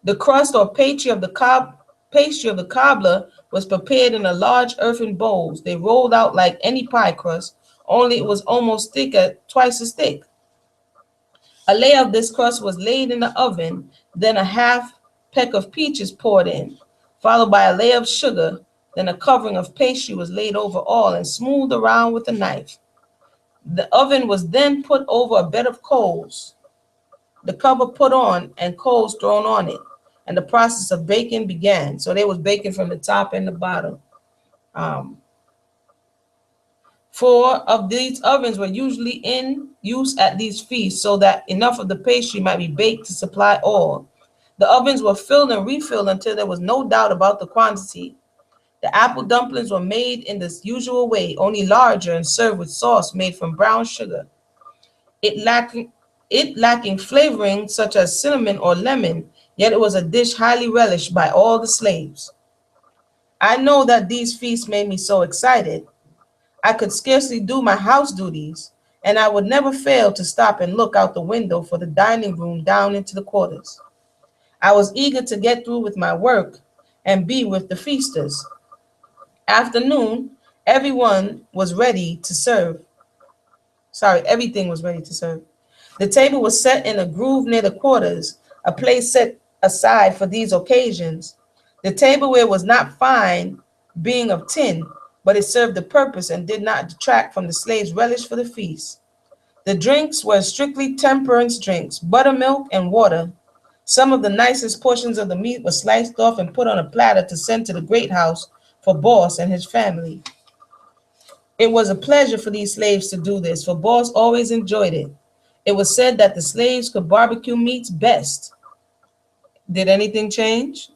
The crust or pastry of the cobbler was prepared in a large earthen bowls. They rolled out like any pie crust, only it was almost thicker, twice as thick. A layer of this crust was laid in the oven, then a half peck of peaches poured in, followed by a layer of sugar, then a covering of pastry was laid over all and smoothed around with a knife. The oven was then put over a bed of coals, the cover put on and coals thrown on it, and the process of baking began. So they was baking from the top and the bottom. Um, 4 of these ovens were usually in use at these feasts so that enough of the pastry might be baked to supply all. The ovens were filled and refilled until there was no doubt about the quantity. The apple dumplings were made in the usual way, only larger, and served with sauce made from brown sugar. It lacking flavoring such as cinnamon or lemon, yet it was a dish highly relished by all the slaves. I know that these feasts made me so excited I could scarcely do my house duties, and I would never fail to stop and look out the window for the dining room down into the quarters. I was eager to get through with my work and be with the feasters. Afternoon, everyone was ready to serve. Sorry, everything was ready to serve. The table was set in a groove near the quarters, a place set aside for these occasions. The tableware was not fine, being of tin, but it served the purpose and did not detract from the slaves' relish for the feast. The drinks were strictly temperance drinks, buttermilk and water. Some of the nicest portions of the meat were sliced off and put on a platter to send to the great house for Boss and his family. It was a pleasure for these slaves to do this, for Boss always enjoyed it. It was said that the slaves could barbecue meats best. Did anything change?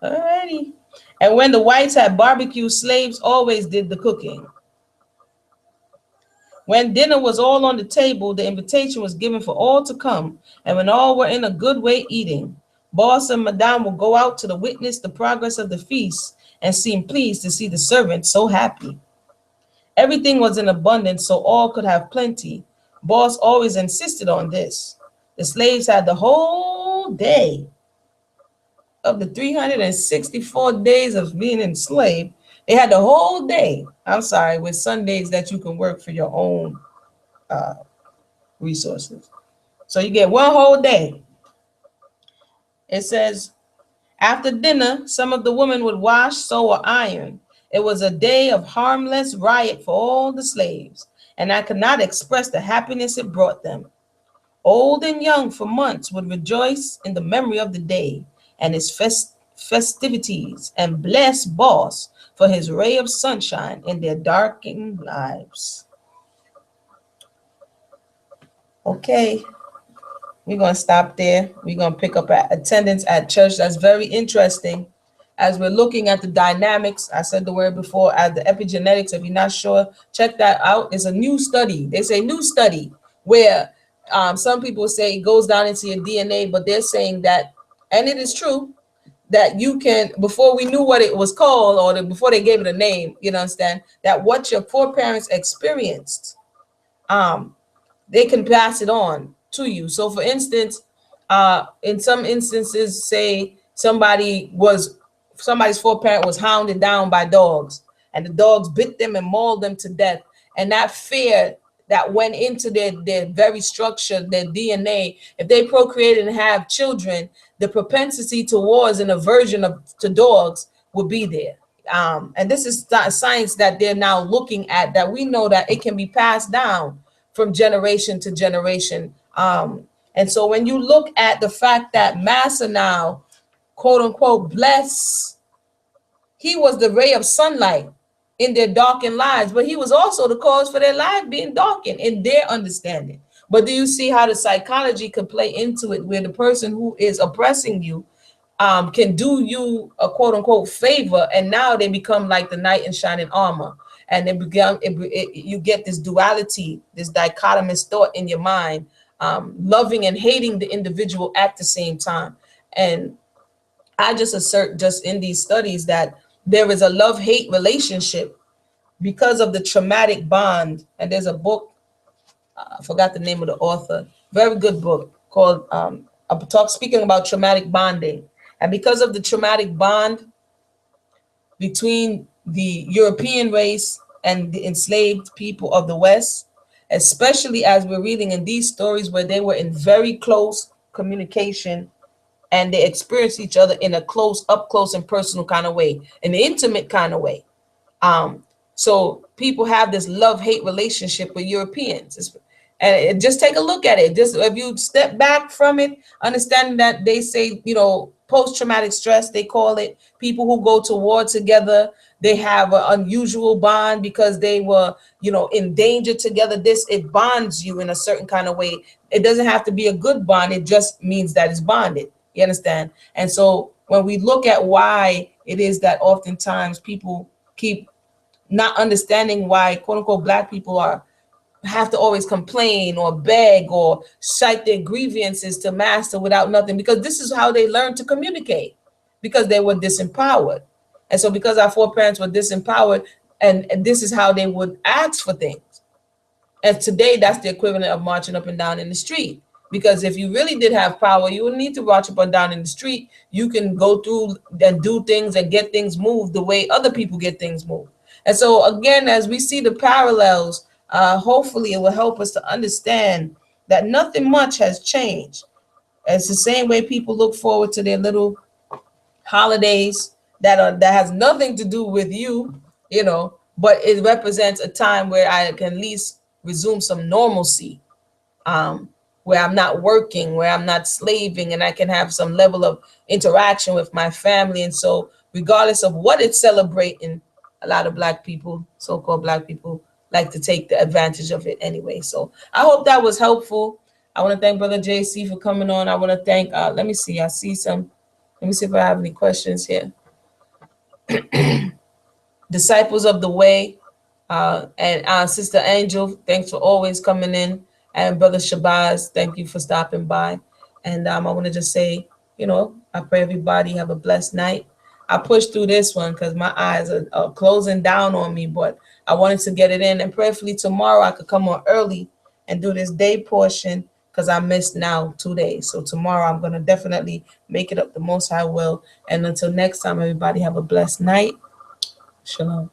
Alrighty. And when the whites had barbecue, slaves always did the cooking. When dinner was all on the table, the invitation was given for all to come, and when all were in a good way eating, boss and madame would go out to the witness the progress of the feast and seem pleased to see the servants so happy. Everything was in abundance, so all could have plenty. Boss always insisted on this. The slaves had the whole day of the 364 days of being enslaved. They had the whole day. I'm sorry, with Sundays that you can work for your own uh, resources. So you get one whole day. It says, after dinner, some of the women would wash, sew, or iron. It was a day of harmless riot for all the slaves, and I could not express the happiness it brought them. Old and young for months would rejoice in the memory of the day and its festivities, and bless Boss for his ray of sunshine in their darkened lives. Okay, we're going to stop there. We're going to pick up at attendance at church. That's very interesting. As we're looking at the dynamics, I said the word before, at the epigenetics. If you're not sure, check that out. It's a new study. They say new study where some people say it goes down into your DNA, but they're saying that, and it is true, that you can, before we knew what it was called, or before they gave it a name, you understand, that what your foreparents experienced, um, they can pass it on to you. So for instance, in some instances, say somebody's foreparent was hounded down by dogs, and the dogs bit them and mauled them to death. And that fear that went into their very structure, their DNA, if they procreated and have children, the propensity towards an aversion to dogs would be there. And this is science that they're now looking at, that we know that it can be passed down from generation to generation. And so when you look at the fact that Massa now, quote unquote, bless, he was the ray of sunlight in their darkened lives, but he was also the cause for their life being darkened in their understanding. But do you see how the psychology can play into it, where the person who is oppressing you can do you a quote unquote favor, and now they become like the knight in shining armor, and you get this duality, this dichotomous thought in your mind, loving and hating the individual at the same time. And I just assert, just in these studies, that there is a love-hate relationship because of the traumatic bond. And there's a book, I forgot the name of the author, very good book, called speaking about traumatic bonding. And because of the traumatic bond between the European race and the enslaved people of the West, especially as we're reading in these stories where they were in very close communication and they experienced each other in a up close and personal kind of way, an intimate kind of way. So people have this love-hate relationship with Europeans. Just take a look at it. Just if you step back from it, understanding that they say, post-traumatic stress, they call it, people who go to war together, they have an unusual bond because they were, in danger together. It bonds you in a certain kind of way. It doesn't have to be a good bond. It just means that it's bonded. You understand? And so when we look at why it is that oftentimes people keep not understanding why quote unquote black people have to always complain or beg or cite their grievances to master without nothing, because this is how they learn to communicate, because they were disempowered. And so because our foreparents were disempowered, and this is how they would ask for things. And today that's the equivalent of marching up and down in the street. Because if you really did have power, you wouldn't need to march up and down in the street. You can go through and do things and get things moved the way other people get things moved. And so again, as we see the parallels, hopefully it will help us to understand that nothing much has changed. It's the same way people look forward to their little holidays that has nothing to do with you, but it represents a time where I can at least resume some normalcy, where I'm not working, where I'm not slaving, and I can have some level of interaction with my family. And so regardless of what it's celebrating, a lot of black people, so-called black people, like to take the advantage of it anyway. So I hope that was helpful. I want to thank Brother JC for coming on. I want to thank, let me see, I see some Let me see if I have any questions here. Disciples of the Way, and Sister Angel, thanks for always coming in. And Brother Shabazz, thank you for stopping by. And I want to just say, I pray everybody have a blessed night. I pushed through this one because my eyes are closing down on me, but I wanted to get it in. And prayerfully tomorrow I could come on early and do this day portion because I missed now 2 days. So tomorrow I'm going to definitely make it up the most I will. And until next time, everybody have a blessed night. Shalom.